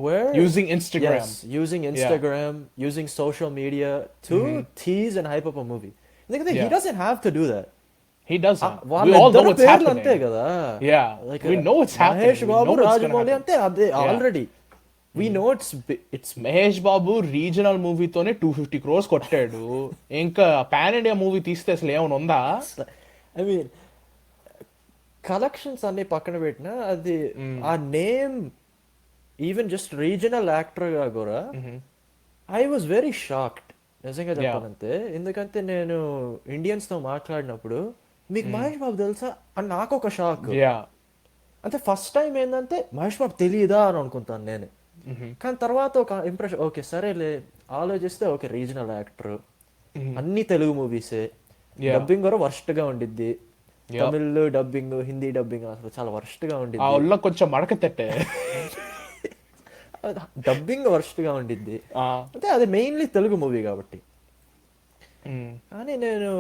where using Instagram, using Instagram, using social media to tease and hype up a movie. ఎందుకంటే he doesn't have to do that. He doesn't. We all know what's happening. అంతే కదా. Like we know what's happening. Mahesh Babu Rajamouli అంటే అదే already we know it's Mahesh Babu regional మూవీతోనే 250 crores కొట్టాడు. ఇంకా pan India movie తీస్తే అసలు ఏమైనా ఉందా? ఐ మీన్ కలెక్షన్స్ అన్ని పక్కన పెట్టినా అది ఆ name even just regional actor గా కూడా ఐ వాజ్ వెరీ షాక్డ్ నిజంగా చెప్పాలంటే. ఎందుకంటే నేను ఇండియన్స్ తో మాట్లాడినప్పుడు మీకు మహేష్ బాబు తెలుసా అని నాకు ఒక షాక్. అంటే ఫస్ట్ టైం ఏంటంటే మహేష్ బాబు తెలియదా అని అనుకుంటాను నేను. కానీ తర్వాత ఒక ఇంప్రెషన్, ఓకే సరేలే ఆలోచిస్తే ఓకే రీజనల్ యాక్టర్, అన్ని తెలుగు మూవీసే, డబ్బింగ్ కూడా వర్స్ట్ గా ఉండిద్ది, తమిళ్ డబ్బింగ్, హిందీ డబ్బింగ్ అసలు చాలా వర్స్ట్ గా ఉండిద్ది, కొంచెం మడక తట్టే డబ్బింగ్ వర్స్ట్ గా ఉండిద్ది. అంటే అది మెయిన్లీ తెలుగు మూవీ కాబట్టి. కానీ నేను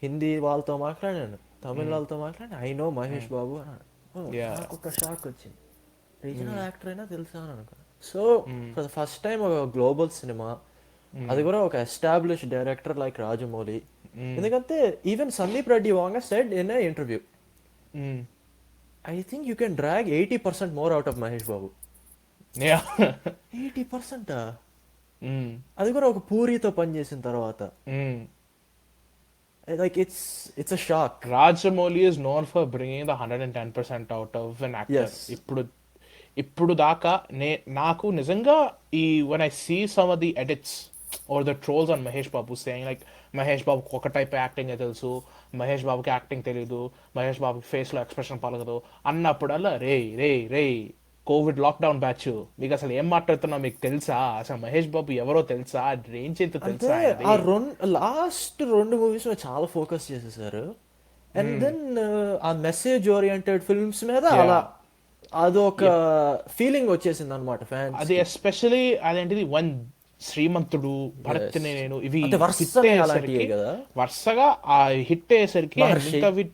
హిందీ వాళ్ళతో మాట్లాడాను, తమిళ వాళ్ళతో మాట్లాడాను, ఐ నో మహేష్ బాబు అన్నాడు. నాకు ఒక షాక్ వచ్చింది, రీజనల్ యాక్టర్ అయినా తెలుసా అని అనుకున్నాను. So for the first time ఒక గ్లోబల్ సినిమా, అది కూడా ఒక ఎస్టాబ్లిష్డ్ డైరెక్టర్ లైక్ రాజమౌళి. ఎందుకంటే even Sandeep Reddy Vanga said in a interview, I think you can drag 80% more out of Mahesh Babu. 80%? అది కూడా ఒక పూరితో పనిచేసిన తర్వాత. Like it's a shock. Rajamouli is known for bringing the 110% out of an actor. ఇప్పుడు దాకా నాకు నిజంగా ఈ when I see some of the edits or the trolls on Mahesh Babu saying like Mahesh బాబుకి ఒక టైప్ యాక్టింగ్ తెలుసు, మహేష్ బాబుకి acting తెలీదు, మహేష్ బాబుకి ఫేస్ లో ఎక్స్ప్రెషన్ పలకదు అన్నప్పుడల్లా రే రే రే కోవిడ్ లాక్డౌన్ బ్యాచ్, మీకు అసలు ఏం మాట్లాడుతున్నా మీకు తెలుసా, అసలు మహేష్ బాబు ఎవరో తెలుసా, రేంజ్ ఎంత తెలుసా? లాస్ట్ 2 మూవీస్ చాలా ఫోకస్ చేసేసారు. అండ్ దెన్ ఆ మెసేజ్ ఓరియంటెడ్ ఫిల్మ్స్ మీద అలా అదొక ఫీలింగ్ వచ్చేసింది అనమాట ఫ్యాన్స్. అది ఎస్పెషలీ అదేంటిది వన్ శ్రీమంతుడు, భరత్ Yes. నేను ఇవి అంటే హిట్ వరుసనే అయ్యేసరికి అలాంటివే కదా. వరుసగా ఆ హిట్ అయ్యేసరికి మహర్షి. మిగతావి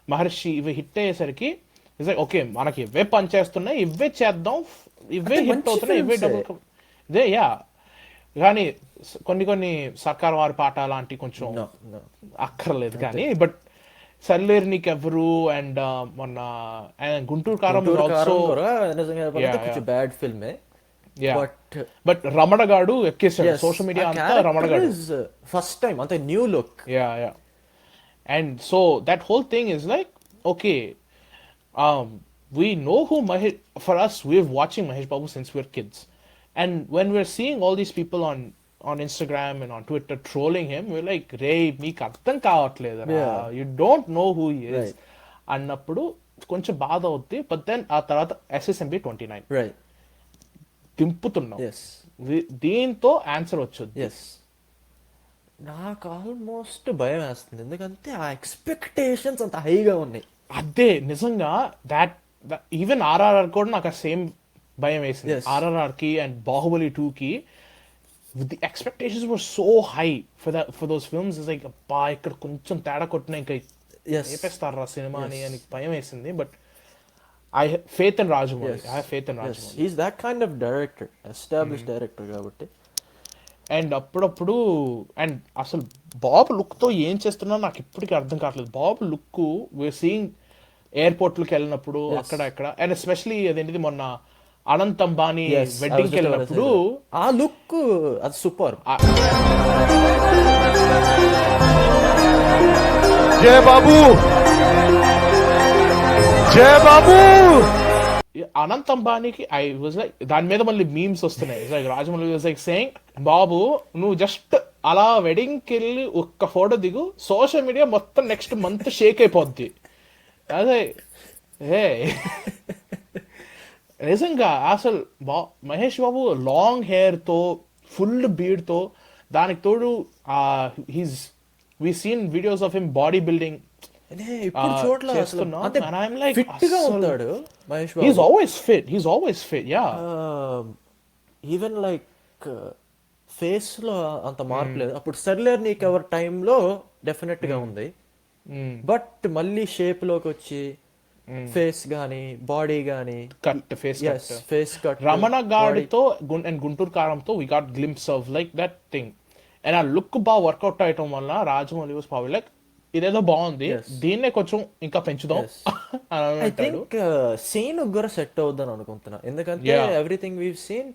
మహర్షి ఇవి హిట్ అయ్యేసరికి ఓకే మనకి ఇవే పనిచేస్తున్నాయి, ఇవే చేద్దాం, ఇవే అంటే హిట్ మంచి అవుతున్నాయి, ఇవే films ఏ. డబుల్ ఇదే యా. కానీ కొన్ని కొన్ని సర్కార్ వారి పాట లాంటి కొంచెం No, no. అక్కర్లేదు కానీ, బట్ సర్లేరు నీకెవ్వరు అండ్ మొన్న గుంటూరు కారం గుంటూరు ఆల్సో కారం కూడా నిజంగా చెప్పాలంటే Yeah, కొంచెం yeah. బ్యాడ్ ఫిల్మే. యా. బట్ బట్ రమణగాడు ఎక్కేసాడు yes, సోషల్ మీడియా ఆ అంతా character రమణగాడు. is ఫస్ట్ టైం అంతే new look. Yeah, yeah. And so that whole thing is like, okay, we know who Mahesh. For us, we're watching Mahesh Babu since we're kids, and when we're seeing all these people on Instagram and on Twitter trolling him, we're like, "Ray, meek అర్థం కావట్లేదురా. Yeah. You don't know who he is." Right. అన్నప్పుడు కొంచెం బాధ అవుద్ది. But then ఆ తర్వాత SSMB 29 right. దింపుతున్నాం. Yes. దీంతో answer వచ్చుద్ది. Yes. నాకు almost భయం వేస్తుంది ఎందుకంటే ఆ ఎక్స్పెక్టేషన్స్ అంత హైగా ఉన్నాయి. అదే నిజంగా దాట్ ఈవెన్ ఆర్ఆర్ఆర్ కూడా నాకు ఆ సేమ్ భయం వేసింది. Yes. ఆర్ఆర్ఆర్ కి అండ్ బాహుబలి 2 కి the expectations were so high for those films. Like అబ్బా ఇక్కడ కొంచెం తేడా కొట్టినా ఇంకా Yes. వేపేస్తారా సినిమా అని Yes. అని భయం వేసింది. But I faith in Rajamouli. Yes. I have faith in Yes. Rajamouli. He's that kind of director, established director కాబట్టి. అండ్ అప్పుడప్పుడు అండ్ అసలు బాబు లుక్ తో ఏం చేస్తున్నా నాకు ఇప్పటికీ అర్థం కావట్లేదు. బాబు లుక్ వీఆర్ సీయింగ్ ఎయిర్పోర్ట్లకు వెళ్ళినప్పుడు Yes. అక్కడ ఇక్కడ అండ్ ఎస్పెషలీ అదేంటిది మొన్న Anant Ambani Yes, I was wedding కి just about to వెళ్ళినప్పుడు say that. ఆ లుక్ అది సూపర్. జయ బాబు, జయ బాబు. అనంత్ అంబానీకి ఐ వాజ్ లైక్ దాని మీద మళ్ళీ మీమ్స్ వస్తున్నాయి. Like Rajamouli was like saying, Babu నువ్వు జస్ట్ అలా వెడ్డింగ్ కి వెళ్ళి ఒక్క ఫోటో దిగు, సోషల్ మీడియా మొత్తం నెక్స్ట్ మంత్ షేక్ అయిపోద్ది. అదే ఏ నిజంగా అసలు మహేష్ బాబు లాంగ్ హెయిర్ తో ఫుల్ బీడ్ తో దానికి తోడు he's we seen videos of him body building ఇప్పుడు చోట్ల చేస్తున్నాం. అంటే And I'm like, ఫిట్ గా అస్సలు- ఉంటాడు Mahesh Babu. he's always fit yeah. Even like face లో అంత మార్పు లేదు. అప్పుడు సర్లేర్ నీకు ఎవరి టైంలో డెఫినెట్ గా ఉంది. బట్ మళ్ళీ షేప్ లోకి వచ్చి ఫేస్ గానీ బాడీ గానీ cut face face cut Ramana గాడితో అండ్ గుంటూరు కారంతో we got glimpse of like that thing. And ఆ లుక్ బాగా వర్కౌట్ అయ్యటం వల్ల రాజమౌళి వాస్ ప్రాబబ్లీ లైక్ ఇదేదో బాగుంది, దీన్నే కొంచెం ఇంకా పెంచుదాం అని ఐ అంటాడు. థింక్ సీన్ కూడా సెట్ అవుద్దని అనుకుంటున్నా. ఎందుకంటే Yeah. ఎవ్రీథింగ్ వీవ్ సీన్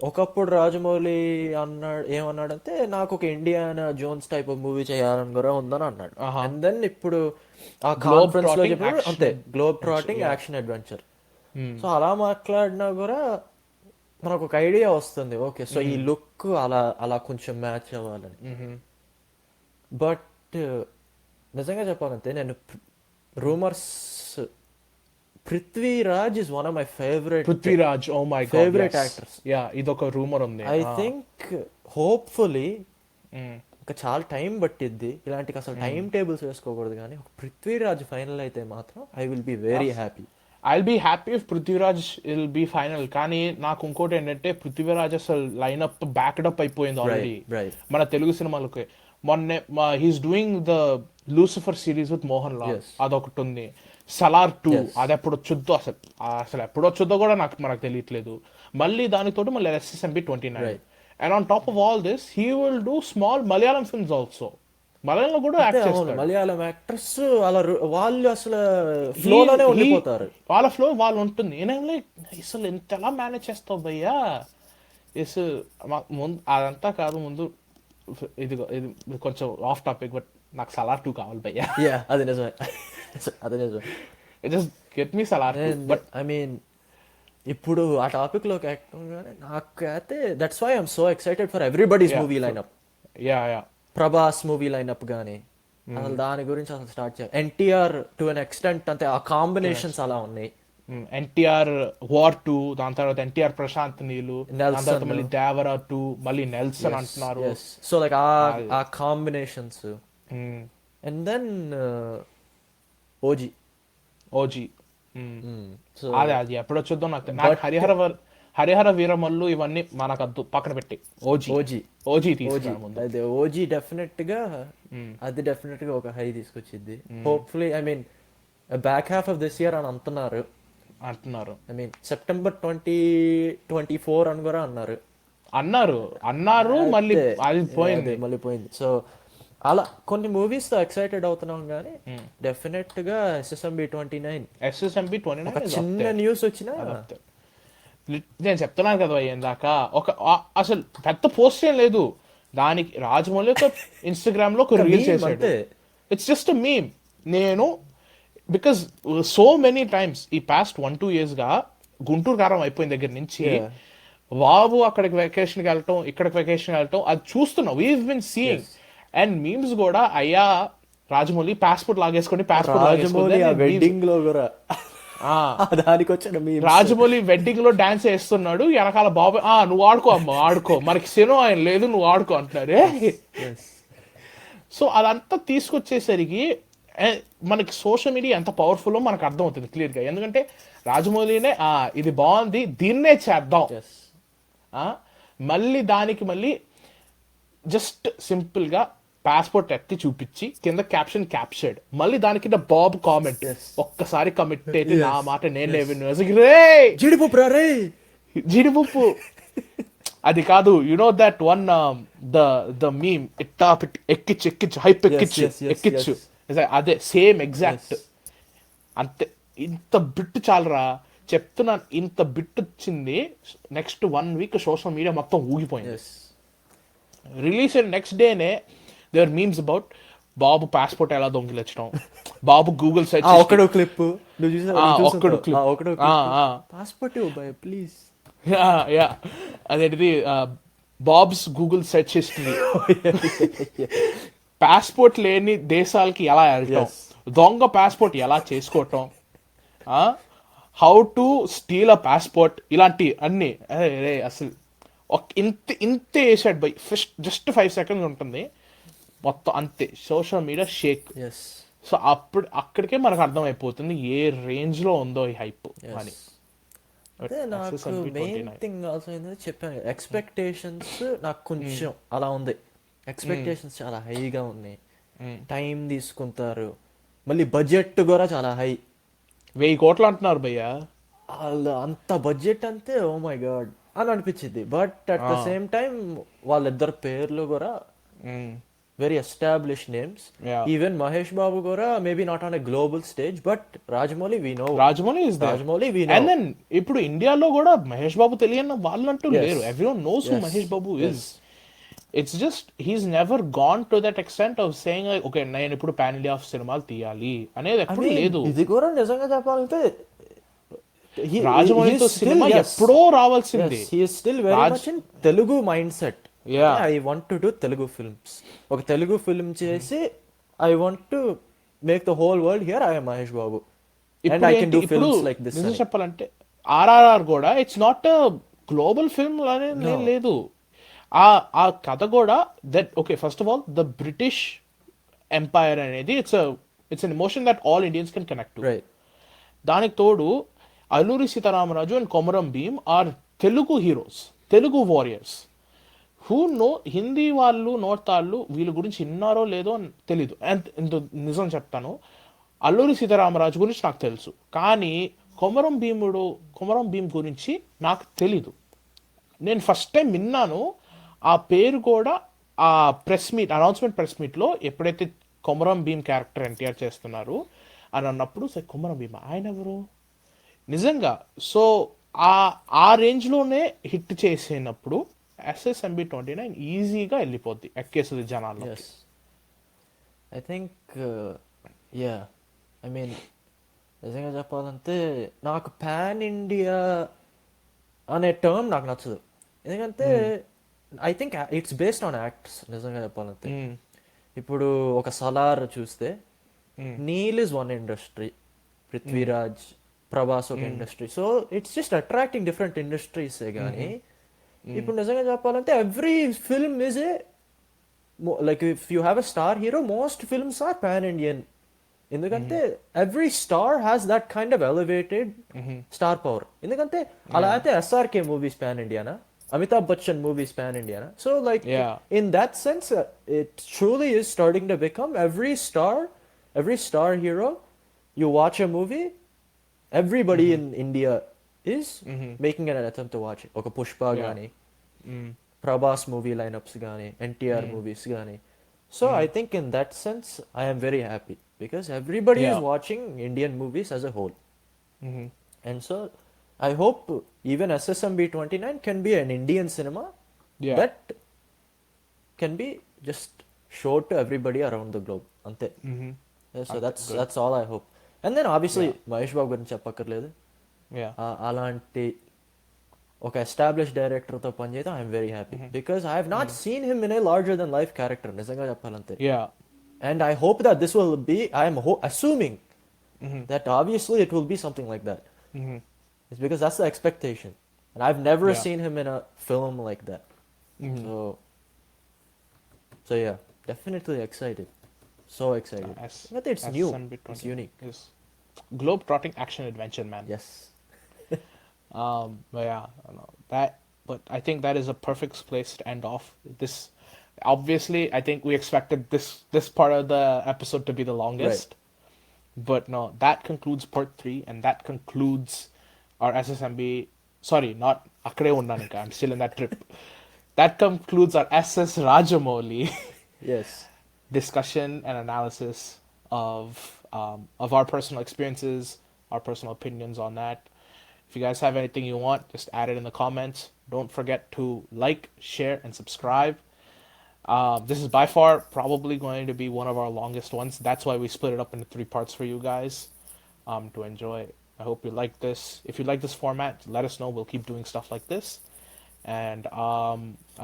ఒకప్పుడు రాజమౌళి ఏమన్నాడంటే నాకు ఒక Indiana Jones type of movie చేయాలని కూడా ఉందని అన్నాడు. అండ్ దెన్ ఇప్పుడు ఆ కాన్ఫరెన్స్ లో చెప్పాడు అంతే, globe trotting action adventure. So అలా మాట్లాడినా కూడా మనకు ఒక ఐడియా వస్తుంది, ఓకే సో ఈ లుక్ అలా అలా కొంచెం మ్యాచ్ అవ్వాలని. బట్ నిజంగా చెప్పాలంటే నేను rumours Prithviraj is one of my favourite Prithviraj oh my god favourite actors. Yeah ఇదొక రూమర్ ఉంది. ఐ థింక్ హోప్ఫుల్లీ ఇంకా చాలా టైం పట్టిద్ది. ఇలాంటికి అసలు టైం టేబుల్స్ వేసుకోకూడదు కానీ ఒక పృథ్వీరాజ్ ఫైనల్ అయితే మాత్రం I will be very happy. I'll be happy if Prithviraj will be final. కానీ నాకు ఇంకోటి ఏంటంటే పృథ్వీరాజ్ అసలు లైన్అప్ బ్యాక్డప్ అయిపోయింది ఆల్రెడీ right. మన తెలుగు సినిమాలకి. మొన్నే he's doing the Lucifer series with Mohan Lal, Yes. అదొకటి ఉంది. సలార్ 2 Yes. అది ఎప్పుడు వచ్చుద్దో అసలు ఎప్పుడు వచ్చుద్దో కూడా మనకు తెలియట్లేదు. మళ్ళీ దానితోటి మళ్ళీ SSMB 29 Right. And on top of all this he will do small Malayalam films also. మలయాళంలో కూడా యాక్ట్ చేస్తాడు. మలయాళం యాక్టర్స్ అలా వాళ్ళు అసలు ఫ్లోలోనే ఉండిపోతారు. వాళ్ళ ఫ్లో వాళ్ళు ఉంటుంది. లైక్ అసలు ఎంతలా మేనేజ్ చేస్తావు భయ్యా. ముందు అదంతా కాదు, ముందు ఇది కొంచెం ఆఫ్ టాపిక్, బట్ నాకు సలార్ 2 కావాలి భయ్యా. అది నిజమే, అదే నిజమే. Just get me Salaar 2. But I mean ఇప్పుడు ఆ టాపిక్ లోకి నాకైతే that's why I'm so excited for everybody's movie lineup. Yeah Prabhas movie lineup గానీ అసలు దాని గురించి అసలు స్టార్ట్ చేయాలి. ఎన్టీఆర్ టు అన్ ఎక్స్టెంట్ అంతే ఆ కాంబినేషన్స్ అలా ఉన్నాయి. ఎన్టీఆర్ వార్ 2, దాని తర్వాత ఎన్టీఆర్ ప్రశాంత్ నీలు, దాని Nelson. తర్వాత మళ్ళీ దేవరా 2, మళ్ళీ నెల్సన్ అంటున్నారు. సో లైక్ ఆ combinations. And then OG. OG అది ఎప్పుడు వచ్చుద్దో నాకు. హరిహర హరిహర వీరమల్లు ఇవన్నీ మనకద్దు, పక్కన పెట్టి ఓజీ ఓజీ ఓజీ ఓజీ తీసుకురా ముందు. అదే ఓజీ డెఫినెట్ గా అది డెఫినెట్ గా ఒక హై తీసుకొచ్చింది. Hopefully I mean back half of this year అని అంటున్నారు. ఐ మీన్ సెప్టెంబర్ 2024 అని కూడా అన్నారు మళ్ళీ అది పోయింది. మళ్ళీ పోయింది. సో అలా కొన్ని మూవీస్ తో ఎక్సైటెడ్ అవుతున్నాం కానీ డెఫినెట్ గా SSMB 29 ఒక చిన్న న్యూస్ వచ్చినా నేను చెప్తున్నాను కదా ఇందాక, అసలు పెద్ద పోస్ట్ ఏం లేదు దానికి. రాజమౌళి ఒక ఇన్స్టాగ్రామ్ లో ఒక రీల్ చేశాడు. It's just meme. నేను బికాస్ సో మెనీ టైమ్స్ ఈ పాస్ట్ 1-2 years గా గుంటూరు కారం అయిపోయిన దగ్గర నుంచి బాబు అక్కడికి వెకేషన్కి వెళ్ళటం, ఇక్కడికి వెకేషన్ వెళ్ళటం, అది చూస్తున్నాం. We been seeing and memes కూడా, అయ్యా రాజమౌళి పాస్పోర్ట్ లాగేసుకొని వెడ్డింగ్ లో కూడా దానికి వచ్చాడు రాజమౌళి వెడ్డింగ్ లో డాన్స్ వేస్తున్నాడు, వెనకాల బాబు నువ్వు ఆడుకో అమ్మ ఆడుకో, మనకి సినిమా ఆయన లేదు నువ్వు ఆడుకో అంటున్నారే. సో అదంతా తీసుకొచ్చేసరికి మనకి సోషల్ మీడియా ఎంత పవర్ఫుల్ మనకు అర్థం అవుతుంది క్లియర్ గా. ఎందుకంటే రాజమౌళినే ఇది బాగుంది దీన్నే చేద్దాం, మళ్ళీ దానికి మళ్ళీ జస్ట్ సింపుల్ గా పాస్పోర్ట్ ఎత్తి చూపించి కింద క్యాప్షన్ క్యాప్చర్డ్, మళ్ళీ దానికి బాబు కామెంట్ ఒక్కసారి కమిట్ అయితే నా మాట నేను జీడిపప్పు అది కాదు. You know that one the meme ఎక్కిచ్చు హైప్ ఎక్కిచ్చు అదే సేమ్ ఎగ్జాక్ట్ అంతే. ఇంత బిట్ చాలరా చెప్తున్నాను, ఇంత బిట్ వచ్చింది. నెక్స్ట్ 1 week సోషల్ మీడియా మొత్తం ఊగిపోయింది. రిలీజ్ అయిన నెక్స్ట్ డేనే there memes about Babu passport ఎలా దొంగిలించడం, Babu Google search Okkadu clip passport please అదేంటిది Babs Google search history, passport లేని దేశాలకి ఎలా వెళ్ళటం, దొంగ పాస్పోర్ట్ ఎలా చేసుకోవటం, how to steal a passport, ఇలాంటి అన్ని. అసలు ఇంతే వేసాడు బై జస్ట్ 5 seconds ఉంటుంది మొత్తం అంతే. Social media Sheikh. సో అక్కడికే మనకు అర్థమైపోతుంది ఏ రేంజ్ లో ఉందో ఈ హైప్ అని. నాకు మెయిన్ థింగ్ ఆల్సో ఏంటంటే చెప్పాను, ఎక్స్పెక్టేషన్స్ నాకు కొంచెం అలా ఉంది. ఎక్స్పెక్టేషన్స్ చాలా హైగా ఉన్నాయి, టైం తీసుకుంటారు, మళ్ళీ బడ్జెట్ కూడా చాలా హై. 1000 కోట్లు అంటున్నారు భయ్యా. అంత బడ్జెట్ అంతే ఓ మై గాడ్ అని అనిపించింది. But at the same time వాళ్ళిద్దరు పేర్లు కూడా very establish names. Even Mahesh Babu కూడా maybe not on a global stage, but Rajamouli we know. And then ఇప్పుడు ఇండియాలో కూడా మహేష్ బాబు తెలియని వాళ్ళంటూ లేరు. Everyone knows who Mahesh Babu is. It's just he's never gone to that extent of saying okay నేను ఇప్పుడు పాన్ ఇండియా సినిమాలు తీయాలి అనేది ఎప్పుడు లేదు. ఇది కూడా నిజంగా చెప్పాలంటే రాజమౌళితో సినిమా ఎప్పుడో రావాల్సింది. He is still very much in Telugu mindset. I want to do Telugu films, ఒక తెలుగు ఫిల్మ్ చేసి I want to make the whole world hear I am Mahesh Babu and I can do films like this. నిజం చెప్పాలంటే RRR కూడా it's not a global film అనేది లేదు. ఆ కథ కూడా that okay first of all the British empire అనేది it's an emotion that all Indians can connect to. దానికి తోడు Alluri Sitaramaraju and Komaram Bheem are Telugu heroes, Telugu warriors who know. Hindi వాళ్ళు నార్త్ వాళ్ళు వీళ్ళ గురించి విన్నారో లేదో తెలీదు. అండ్ నిజం చెప్తాను, అల్లూరి సీతారామరాజు గురించి నాకు తెలుసు, కానీ కొమరం భీమ్ గురించి నాకు తెలీదు. నేను ఫస్ట్ టైం విన్నాను ఆ పేరు కూడా ఆ అనౌన్స్మెంట్ ప్రెస్ మీట్లో ఎప్పుడైతే కొమరం భీమ్ క్యారెక్టర్ ఎన్టీఆర్ చేస్తున్నారు అని అన్నప్పుడు సరే కొమరం భీమ్ ఆయన ఎవరు నిజంగా. సో ఆ రేంజ్లోనే హిట్ చేసినప్పుడు SSMB 29 ఈజీగా వెళ్ళిపోద్ది, ఎక్కేస్తుంది జనాల్లో. ఐ థింక్ ఐ మీన్ నిజంగా చెప్పాలంటే నాకు పాన్ ఇండియా అనే టర్మ్ నాకు నచ్చదు. ఎందుకంటే I think it's based on acts. నిజంగా చెప్పాలంటే ఇప్పుడు ఒక సలార్ చూస్తే Neel is one industry, Prithviraj Prabhas ఒక industry. So it's just attracting different industries కానీ ఇప్పుడు నిజంగా చెప్పాలంటే every film is a like if you have a star hero most films are pan Indian ఎందుకంటే every star has that kind of elevated star power. ఎందుకంటే అలా అయితే SRK movies pan Indiana, Amitabh Bachchan movies pan Indiana. So like Yeah. in that sense, it truly is starting to become every star hero. You watch a movie, everybody in India is making an attempt to watch it. ఒక పుష్ప గాని Prabhas movie line-ups గాని NTR movies గాని. So I think in that sense I am very happy because everybody is Yeah. watching Indian movies as a whole. And so I hope even SSMB 29 can be an Indian cinema Yeah. that can be just showed to everybody around the globe. Ante. Yeah, so that's all I hope. And then obviously Mahesh Babu గురించి చెప్పక్కర్లేదు. Yeah. అలాంటి ఒక establish డైరెక్టర్తో పనిచేయడం I'm very happy because I have not seen him in a larger than life character నిజంగా చెప్పాలంతే. Yeah. And I hope that this will be, I am assuming that obviously it will be something like that. It's because that's the expectation. And I've never Yeah. seen him in a film like that. So yeah, definitely excited. So excited. But it's new. It's unique. Is globe-trotting action adventure, man. Yes. But yeah, I don't know, but I think that is a perfect place to end off this. Obviously, I think we expected this part of the episode to be the longest, but no, that concludes part 3, and that concludes our SSMB. Sorry, not Akre Unnanika. I'm still in that trip. That concludes our SS Rajamouli Yes. discussion and analysis of our personal experiences, our personal opinions on that. If you guys have anything you want, just add it in the comments. Don't forget to like, share, and subscribe. This is by far probably going to be one of our longest ones. That's why we split it up into 3 parts for you guys to enjoy. I hope you like this. If you like this format, let us know. We'll keep doing stuff like this. And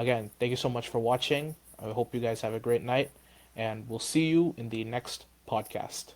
again, thank you so much for watching. I hope you guys have a great night. And we'll see you in the next podcast.